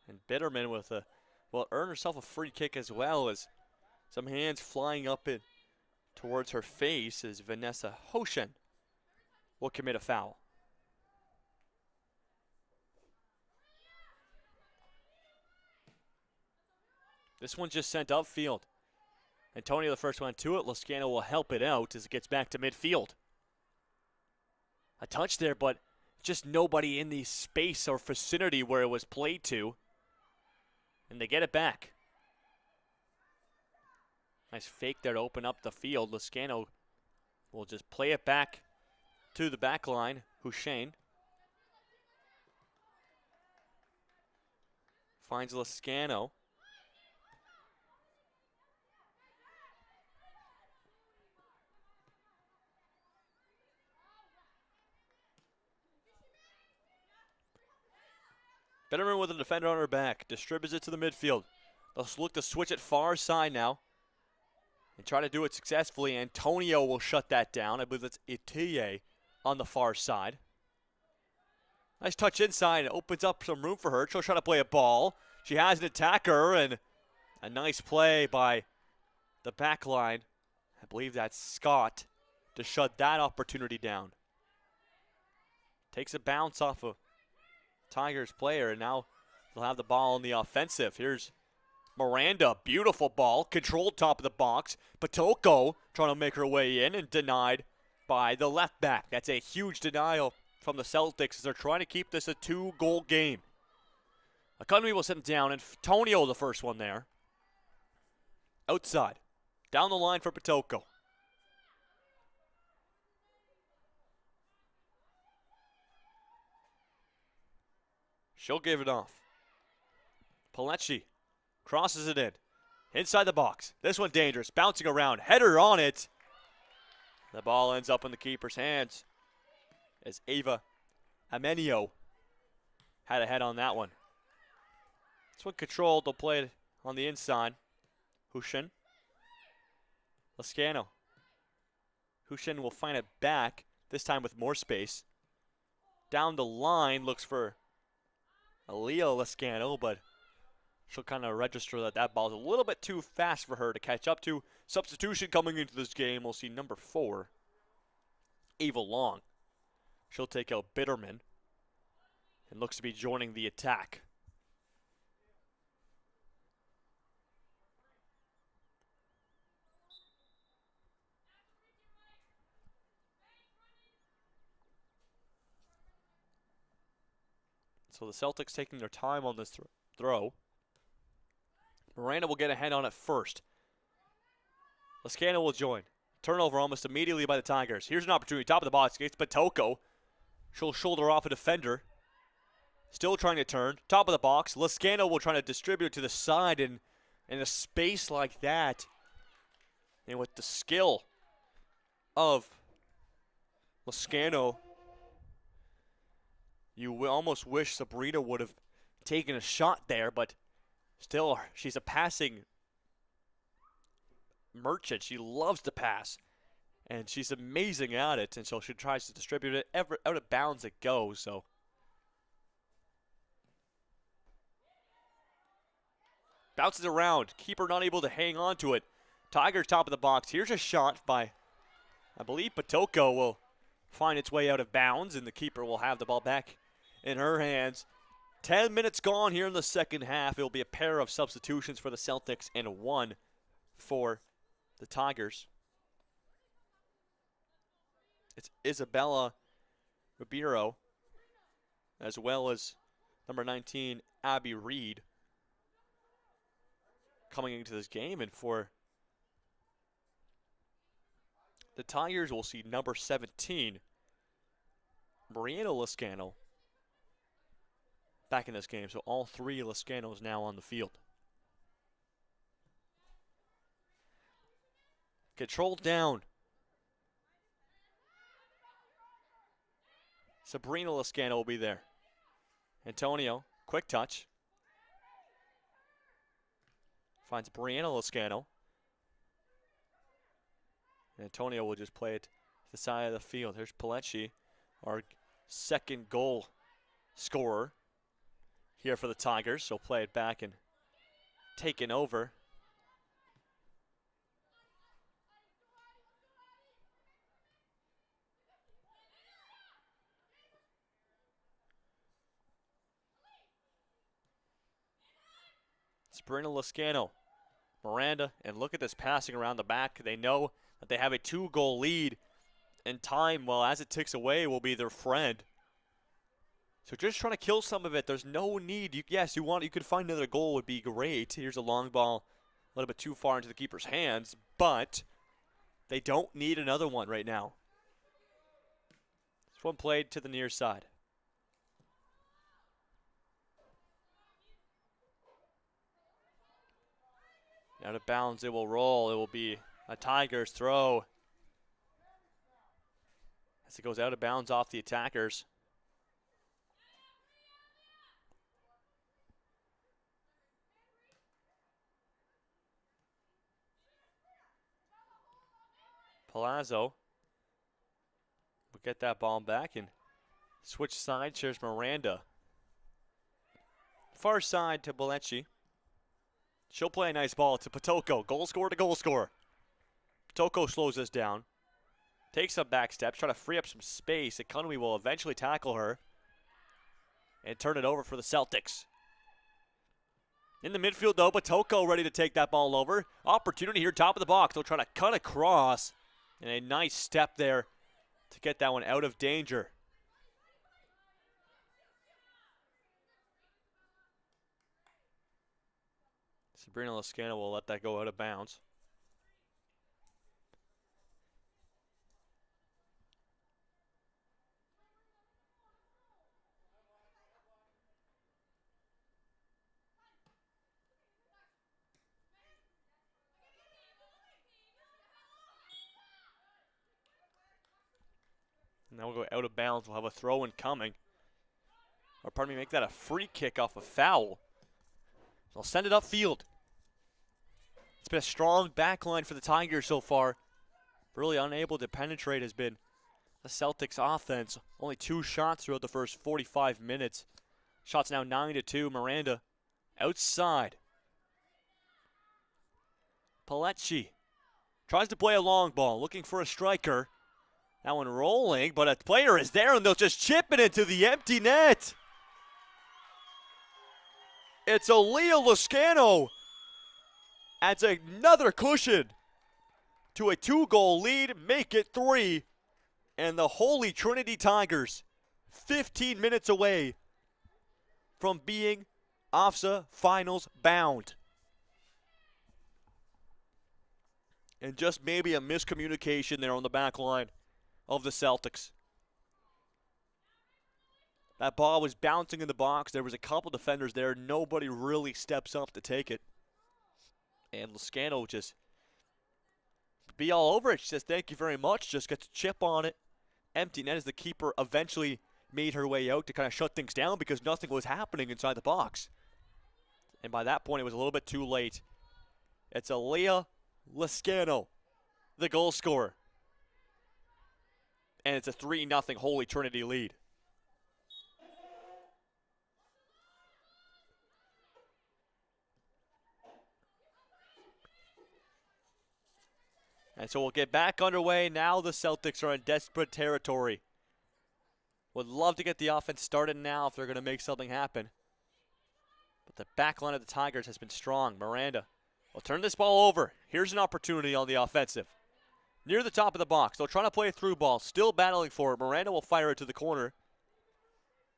And Bitterman with a, well, earned herself a free kick as well, as some hands flying up in towards her face, as Vanessa Hoshen will commit a foul. This one just sent upfield. Antonio the first one to it. Lascano will help it out as it gets back to midfield. A touch there, but just nobody in the space or vicinity where it was played to. And they get it back. Nice fake there to open up the field. Lascano will just play it back to the back line. Hussein finds Lascano. Bitterman with a defender on her back. Distributes it to the midfield. They'll look to switch it far side now and try to do it successfully. Antonio will shut that down. I believe that's Itiye on the far side. Nice touch inside. It opens up some room for her. She'll try to play a ball. She has an attacker, and a nice play by the back line. I believe that's Scott to shut that opportunity down. Takes a bounce off of Tigers player, and now they'll have the ball on the offensive. Here's Miranda, beautiful ball, controlled top of the box. Patoko trying to make her way in and denied by the left back. That's a huge denial from the Celtics as they're trying to keep this a 2-goal game. Economy will sit down, and Antonio the first one there. Outside, down the line for Patoko. She'll give it off. Palecci crosses it in. Inside the box. This one dangerous. Bouncing around. Header on it. The ball ends up in the keeper's hands, as Ava Amenio had a head on that one. This one controlled. They'll play it on the inside. Hushin. Lascano. Hushin will find it back, this time with more space. Down the line, looks for Aaliyah Lascano, but she'll kind of register that that ball is a little bit too fast for her to catch up to. Substitution coming into this game. We'll see number 4, Ava Long. She'll take out Bitterman and looks to be joining the attack. So the Celtics taking their time on this throw. Miranda will get a head on it first. Lascano will join. Turnover almost immediately by the Tigers. Here's an opportunity. Top of the box against Batoko. She'll shoulder off a defender. Still trying to turn. Top of the box. Lascano will try to distribute to the side in a space like that. And with the skill of Lascano, you almost wish Sabrina would have taken a shot there, but still, she's a passing merchant. She loves to pass, and she's amazing at it, and so she tries to distribute it. Out of bounds it goes, so. Bounces around. Keeper not able to hang on to it. Tigers top of the box. Here's a shot by, I believe, Batoko will find its way out of bounds, and the keeper will have the ball back in her hands. 10 minutes gone here in the second half. It will be a pair of substitutions for the Celtics and one for the Tigers. It's Isabella Ribeiro as well as number 19, Abby Reed, coming into this game. And for the Tigers, we'll see number 17, Mariana Lascano, back in this game. So all three Lascanos now on the field. Controlled down. Sabrina Lascano will be there. Antonio, quick touch. Finds Brianna Lascano. And Antonio will just play it to the side of the field. Here's Palecci, our second goal scorer here for the Tigers. So play it back and taken over. Sabrina Lascano, Miranda, and look at this passing around the back. They know that they have a 2-goal lead, and time, well, as it ticks away, will be their friend. So just trying to kill some of it. There's no need. You could find another goal would be great. Here's a long ball, a little bit too far into the keeper's hands, but they don't need another one right now. This one played to the near side. Out of bounds, it will roll. It will be a Tigers throw as it goes out of bounds off the attackers. Palazzo will get that ball back and switch sides. Here's Miranda. Far side to Palecci. She'll play a nice ball to Batoko. Goal scorer to goal scorer. Batoko slows this down. Takes some back steps, trying to free up some space. Economy will eventually tackle her and turn it over for the Celtics. In the midfield, though, Batoko ready to take that ball over. Opportunity here, top of the box. They'll try to cut across. And a nice step there to get that one out of danger. Sabrina Lascano will let that go out of bounds. Now we'll go out of bounds. We'll have a throw-in coming. Or pardon me, make that a free kick off a foul. So I'll send it upfield. It's been a strong back line for the Tigers so far. Really unable to penetrate has been the Celtics offense. Only 2 shots throughout the first 45 minutes. Shots now 9-2. Miranda outside. Palecci tries to play a long ball, looking for a striker. That one rolling, but a player is there, and they'll just chip it into the empty net. It's Aaliyah Lascano. Adds another cushion to a 2-goal lead, make it 3. And the Holy Trinity Tigers, 15 minutes away from being OFSAA finals bound. And just maybe a miscommunication there on the back line of the Celtics. That ball was bouncing in the box. There was a couple defenders there. Nobody really steps up to take it. And Lascano just be all over it. She says, thank you very much. Just gets a chip on it. Empty net as the keeper eventually made her way out to kind of shut things down because nothing was happening inside the box. And by that point, it was a little bit too late. It's Aaliyah Lascano, the goal scorer. And it's a 3-0 Holy Trinity lead. And so we'll get back underway. Now the Celtics are in desperate territory. Would love to get the offense started now if they're going to make something happen. But the back line of the Tigers has been strong. Miranda will turn this ball over. Here's an opportunity on the offensive. Near the top of the box. They'll try to play a through ball. Still battling for it. Miranda will fire it to the corner.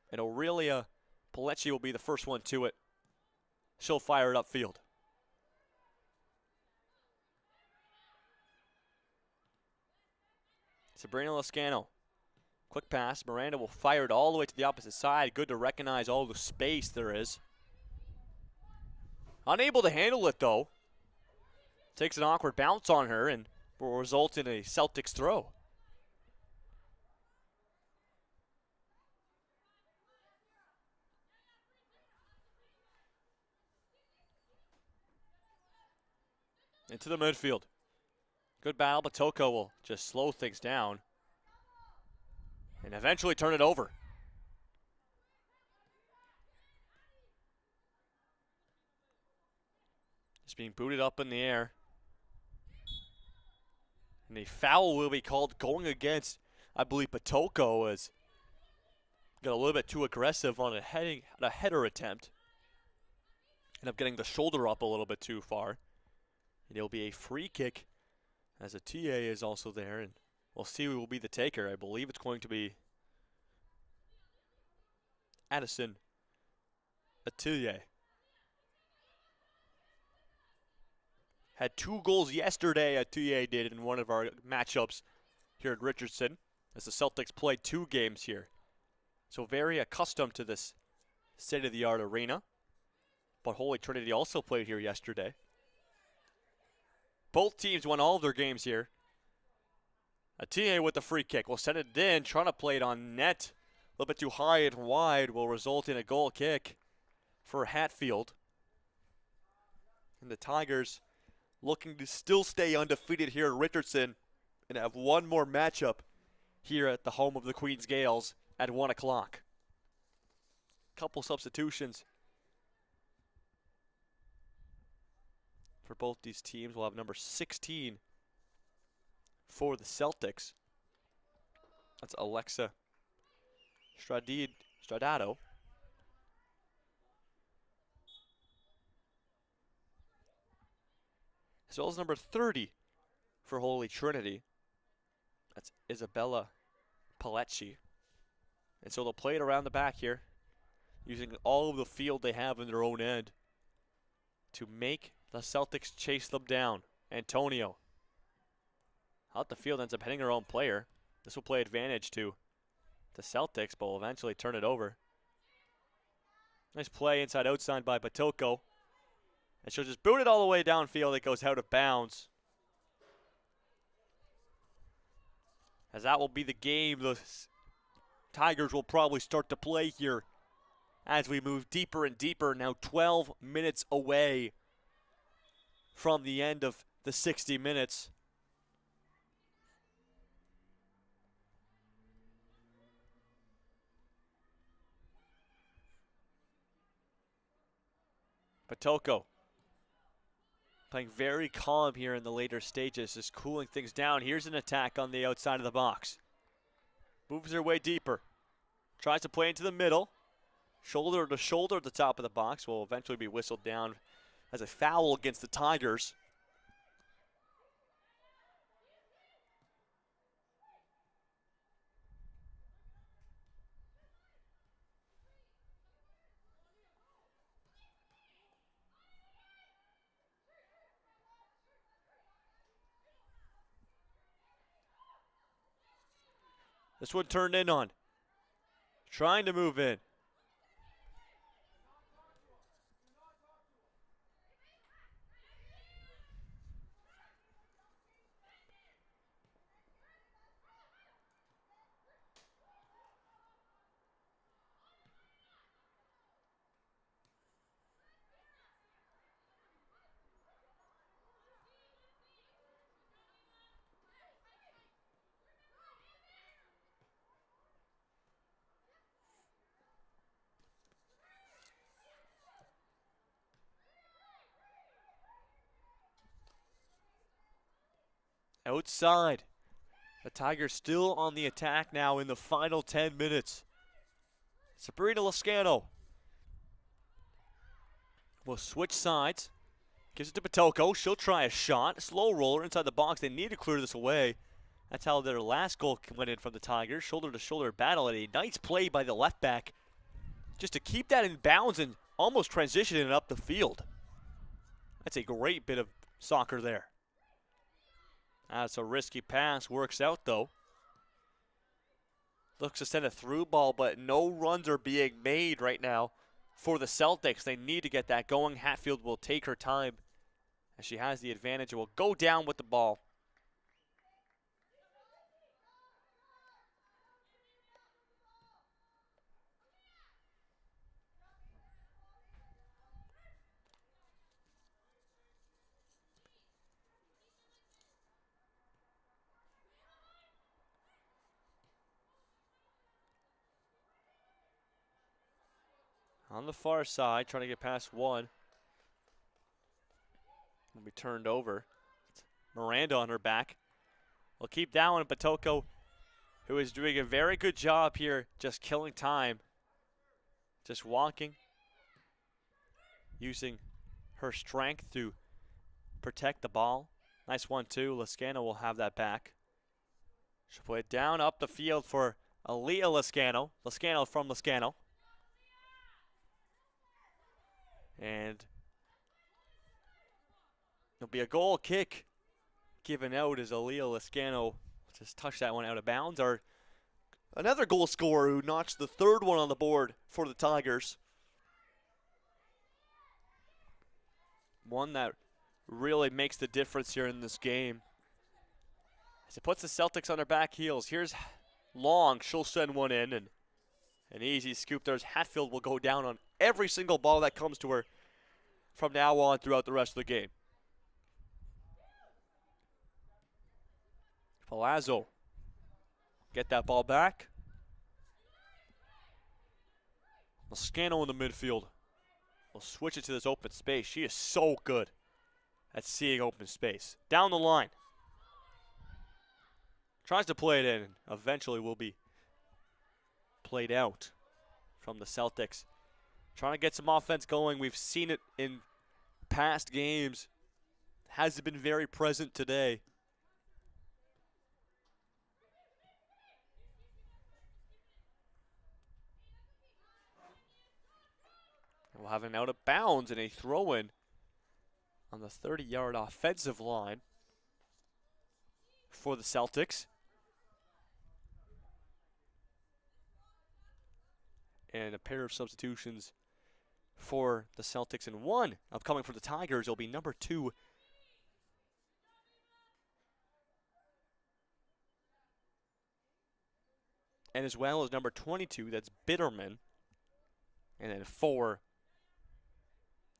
And Aurelia Palecci will be the first one to it. She'll fire it upfield. Sabrina Lascano. Quick pass. Miranda will fire it all the way to the opposite side. Good to recognize all the space there is. Unable to handle it, though. Takes an awkward bounce on her and will result in a Celtics throw. Into the midfield. Good battle, but Toko will just slow things down and eventually turn it over. Just being booted up in the air. And a foul will be called going against, I believe, Patoko as got a little bit too aggressive on a header attempt. Ended up getting the shoulder up a little bit too far. And it'll be a free kick as a TA is also there, and we'll see who will be the taker. I believe it's going to be Addison Atelier. Had 2 goals yesterday, Atelier did, in one of our matchups here at Richardson, as the Celtics played 2 games here. So very accustomed to this state-of-the-art arena. But Holy Trinity also played here yesterday. Both teams won all of their games here. Atelier with the free kick will send it in, trying to play it on net. A little bit too high and wide will result in a goal kick for Hatfield. And the Tigers looking to still stay undefeated here at Richardson and have one more matchup here at the home of the Queens Gales at 1 o'clock. Couple substitutions for both these teams. We'll have number 16 for the Celtics. That's Alexa Stradato. As well as number 30 for Holy Trinity. That's Isabella Palecci. And so they'll play it around the back here, using all of the field they have in their own end to make the Celtics chase them down. Antonio. Out the field, ends up hitting her own player. This will play advantage to the Celtics, but will eventually turn it over. Nice play inside-outside by Patoko. And she'll just boot it all the way downfield. It goes out of bounds. As that will be the game the Tigers will probably start to play here as we move deeper and deeper. Now 12 minutes away from the end of the 60 minutes. Patoko playing very calm here in the later stages, just cooling things down. Here's an attack on the outside of the box. Moves her way deeper. Tries to play into the middle. Shoulder to shoulder at the top of the box. Will eventually be whistled down as a foul against the Tigers. This one turned in on. Trying to move in. Outside. The Tigers still on the attack now in the final 10 minutes. Sabrina Lascano will switch sides. Gives it to Patoko. She'll try a shot. Slow roller inside the box. They need to clear this away. That's how their last goal went in from the Tigers. Shoulder to shoulder battle. And a nice play by the left back just to keep that in bounds and almost transitioning it up the field. That's a great bit of soccer there. That's a risky pass. Works out though. Looks to send a through ball, but no runs are being made right now for the Celtics. They need to get that going. Hatfield will take her time as she has the advantage and will go down with the ball. On the far side, trying to get past one. Will be turned over. Miranda on her back. We'll keep that one. Patoko, who is doing a very good job here, just killing time. Just walking. Using her strength to protect the ball. Nice one, too. Lascano will have that back. She'll put it down up the field for Aaliyah Lascano. Lascano from Lascano. And it'll be a goal kick given out as Aaliyah Lascano just touched that one out of bounds. Another goal scorer who notched the third one on the board for the Tigers. One that really makes the difference here in this game. As it puts the Celtics on their back heels. Here's Long. She'll send one in, and an easy scoop. There's Hatfield will go down on every single ball that comes to her from now on throughout the rest of the game. Palazzo get that ball back. Lascano in the midfield. We'll switch it to this open space. She is so good at seeing open space. Down the line. Tries to play it in, and eventually will be played out from the Celtics. Trying to get some offense going. We've seen it in past games. Hasn't been very present today. We'll have an out of bounds and a throw-in on the 30-yard offensive line for the Celtics. And a pair of substitutions for the Celtics, and one upcoming for the Tigers will be number 2. And as well as number 22, that's Bitterman. And then for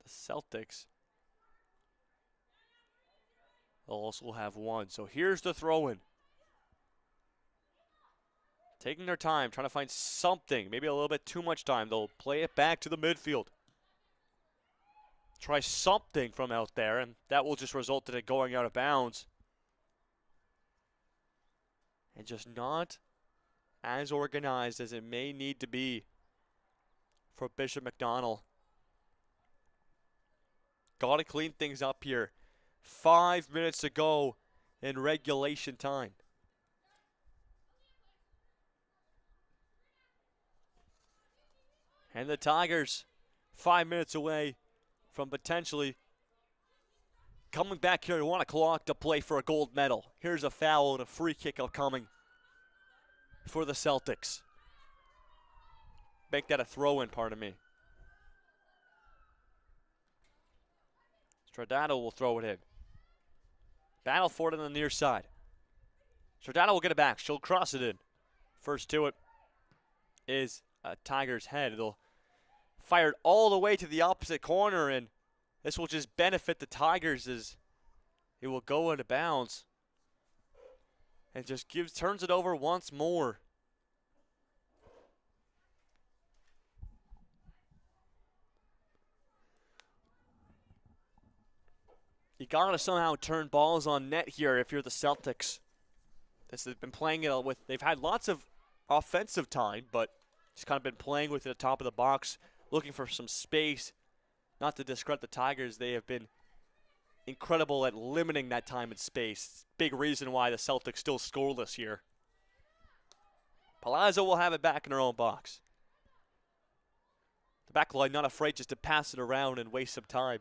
the Celtics, they'll also have one. So here's the throw-in. Taking their time, trying to find something, maybe a little bit too much time. They'll play it back to the midfield. Try something from out there, and that will just result in it going out of bounds. And just not as organized as it may need to be for Bishop MacDonell. Got to clean things up here. 5 minutes to go in regulation time. And the Tigers 5 minutes away from potentially coming back here to 1 o'clock to play for a gold medal. Here's a foul and a free kick upcoming. for the Celtics. Make that a throw-in, pardon me. Stradano will throw it in. Battle for it on the near side. Stradano will get it back. She'll cross it in. First to it is a Tiger's head. It'll fire it all the way to the opposite corner, and this will just benefit the Tigers as it will go into bounds. And just turns it over once more. You gotta somehow turn balls on net here if you're the Celtics. They've been playing it with. They've had lots of offensive time, but just kind of been playing with it at the top of the box, looking for some space. Not to discredit the Tigers, they have been incredible at limiting that time and space. Big reason why the Celtics still scoreless here. Palazzo will have it back in her own box. The back line not afraid just to pass it around and waste some time.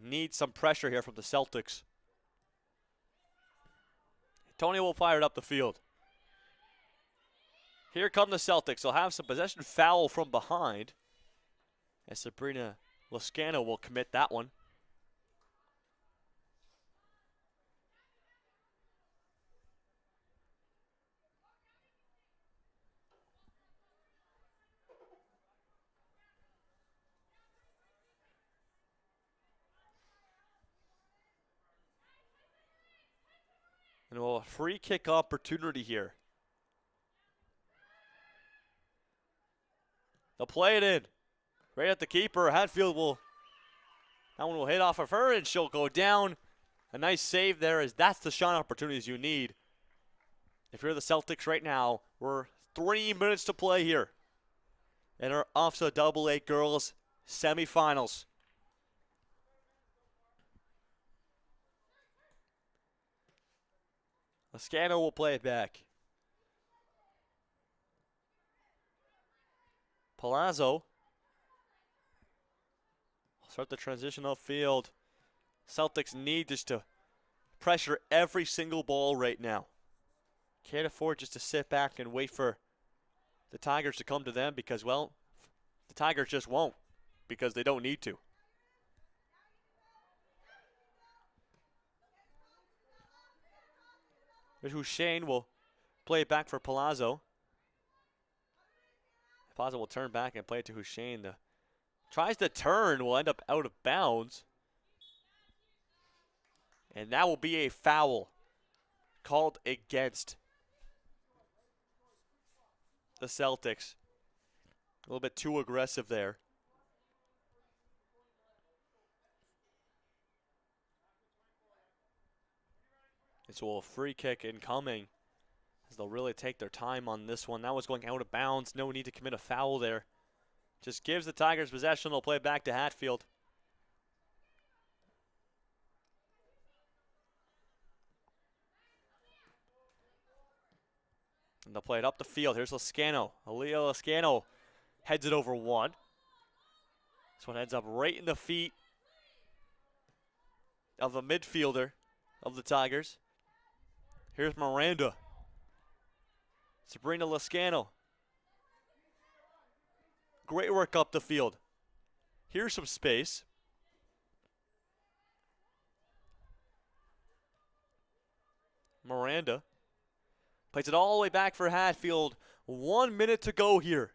Need some pressure here from the Celtics. Tony will fire it up the field. Here come the Celtics. They'll have some possession foul from behind. And Sabrina Lascano will commit that one. And we'll have a free kick opportunity here. They'll play it in. Right at the keeper. Hatfield that one will hit off of her and she'll go down. A nice save there, as that's the shot opportunities you need. If you're the Celtics right now, we're 3 minutes to play here in our OFSAA AA girls semifinals. Lascano will play it back. Palazzo will start the transition upfield. Celtics need just to pressure every single ball right now. Can't afford just to sit back and wait for the Tigers to come to them because, well, the Tigers just won't because they don't need to. Hussein will play it back for Palazzo. Palazzo will turn back and play it to Hussein. Tries to turn, will end up out of bounds. And that will be a foul called against the Celtics. A little bit too aggressive there. And so a free kick incoming as they'll really take their time on this one. That was going out of bounds. No need to commit a foul there. Just gives the Tigers possession. They'll play it back to Hatfield. And they'll play it up the field. Here's Lascano. Aaliyah Lascano heads it over one. This one ends up right in the feet of the midfielder of the Tigers. Here's Miranda. Sabrina Lascano. Great work up the field. Here's some space. Miranda plays it all the way back for Hatfield. 1 minute to go here.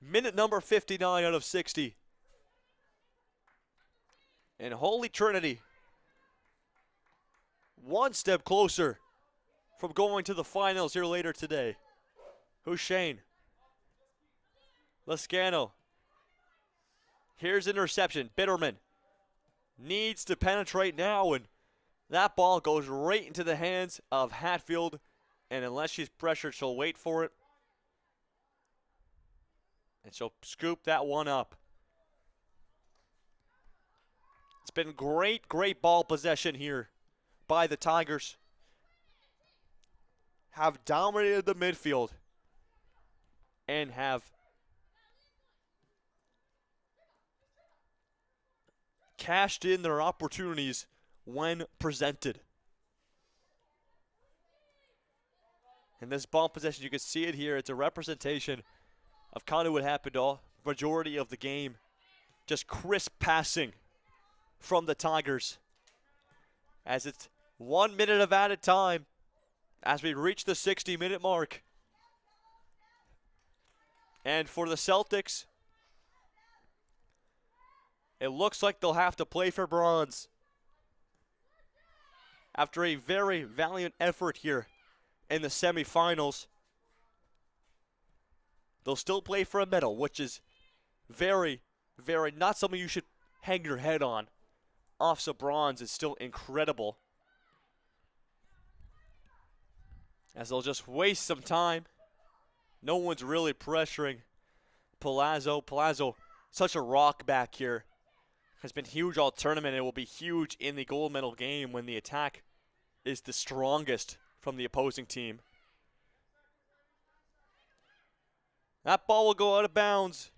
Minute number 59 out of 60. And Holy Trinity, one step closer from going to the finals here later today. Hussein. Lascano. Here's interception. Bitterman needs to penetrate now, and that ball goes right into the hands of Hatfield. And unless she's pressured, she'll wait for it. And she'll scoop that one up. It's been great ball possession here by the Tigers. Have dominated the midfield and have cashed in their opportunities when presented. And this ball possession, you can see it here. It's a representation of kind of what happened all majority of the game. Just crisp passing from the Tigers. As it's 1 minute of added time as we reach the 60-minute mark. And for the Celtics, it looks like they'll have to play for bronze. After a very valiant effort here in the semifinals, they'll still play for a medal, which is very, very not something you should hang your head on. OFSAA bronze is still incredible. As they'll just waste some time. No one's really pressuring Palazzo. Palazzo, such a rock back here. Has been huge all tournament. It will be huge in the gold medal game when the attack is the strongest from the opposing team. That ball will go out of bounds.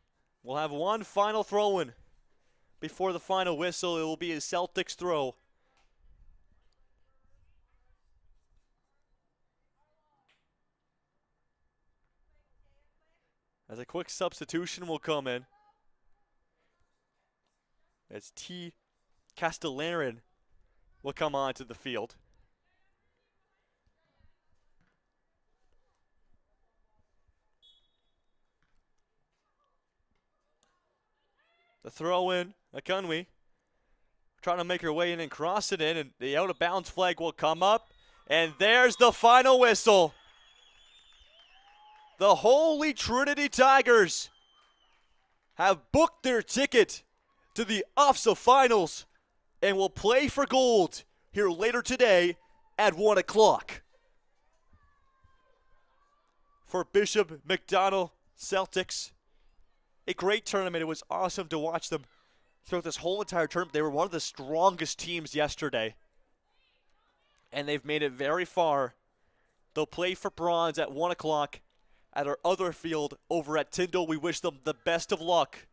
We'll have one final throw-in before the final whistle. It will be a Celtics throw. As a quick substitution will come in. As T. Castellarin will come onto the field. The throw in, Akunwi trying to make her way in and cross it in, and the out of bounds flag will come up. And there's the final whistle. The Holy Trinity Tigers have booked their ticket to the OFSAA Finals and will play for gold here later today at 1 o'clock. For Bishop MacDonell Celtics, a great tournament. It was awesome to watch them throughout this whole entire tournament. They were one of the strongest teams yesterday, and they've made it very far. They'll play for bronze at 1 o'clock at our other field over at Tyndall. We wish them the best of luck,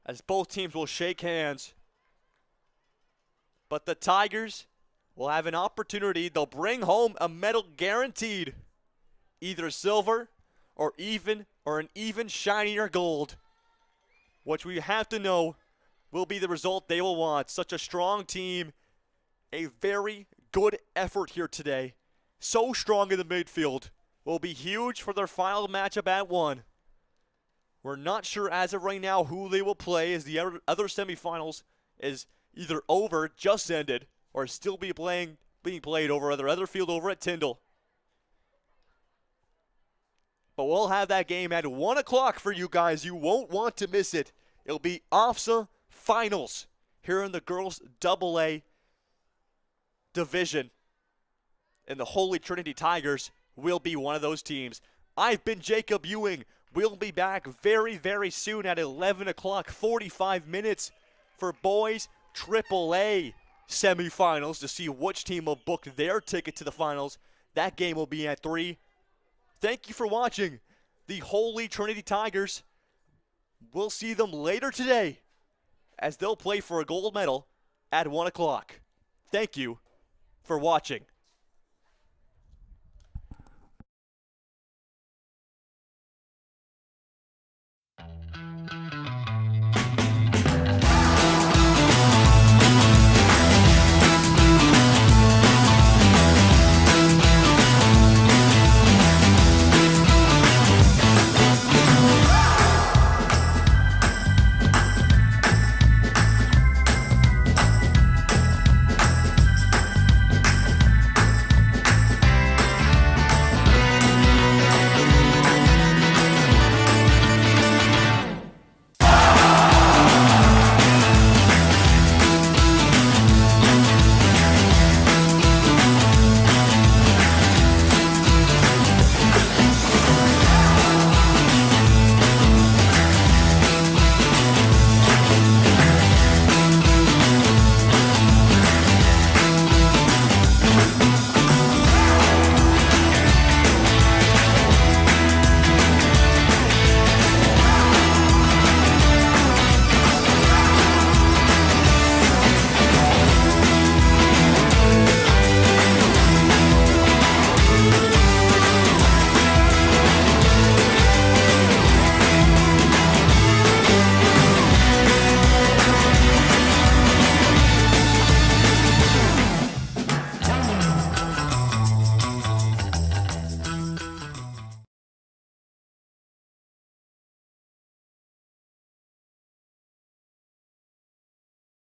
as both teams will shake hands. But the Tigers will have an opportunity. They'll bring home a medal guaranteed, either silver or an even shinier gold, which we have to know will be the result they will want. Such a strong team, a very good effort here today. So strong in the midfield. Will be huge for their final matchup at 1. We're not sure as of right now who they will play, as the other semifinals is either over, just ended, or still being played over at their other field over at Tyndall. But we'll have that game at 1 o'clock for you guys. You won't want to miss it. It'll be OFSAA Finals here in the girls AA division. And the Holy Trinity Tigers will be one of those teams. I've been Jacob Ewing. We'll be back very, very soon at 11 o'clock, 45 minutes for boys AAA semifinals to see which team will book their ticket to the finals. That game will be at 3. Thank you for watching the Holy Trinity Tigers. We'll see them later today as they'll play for a gold medal at 1 o'clock. Thank you for watching.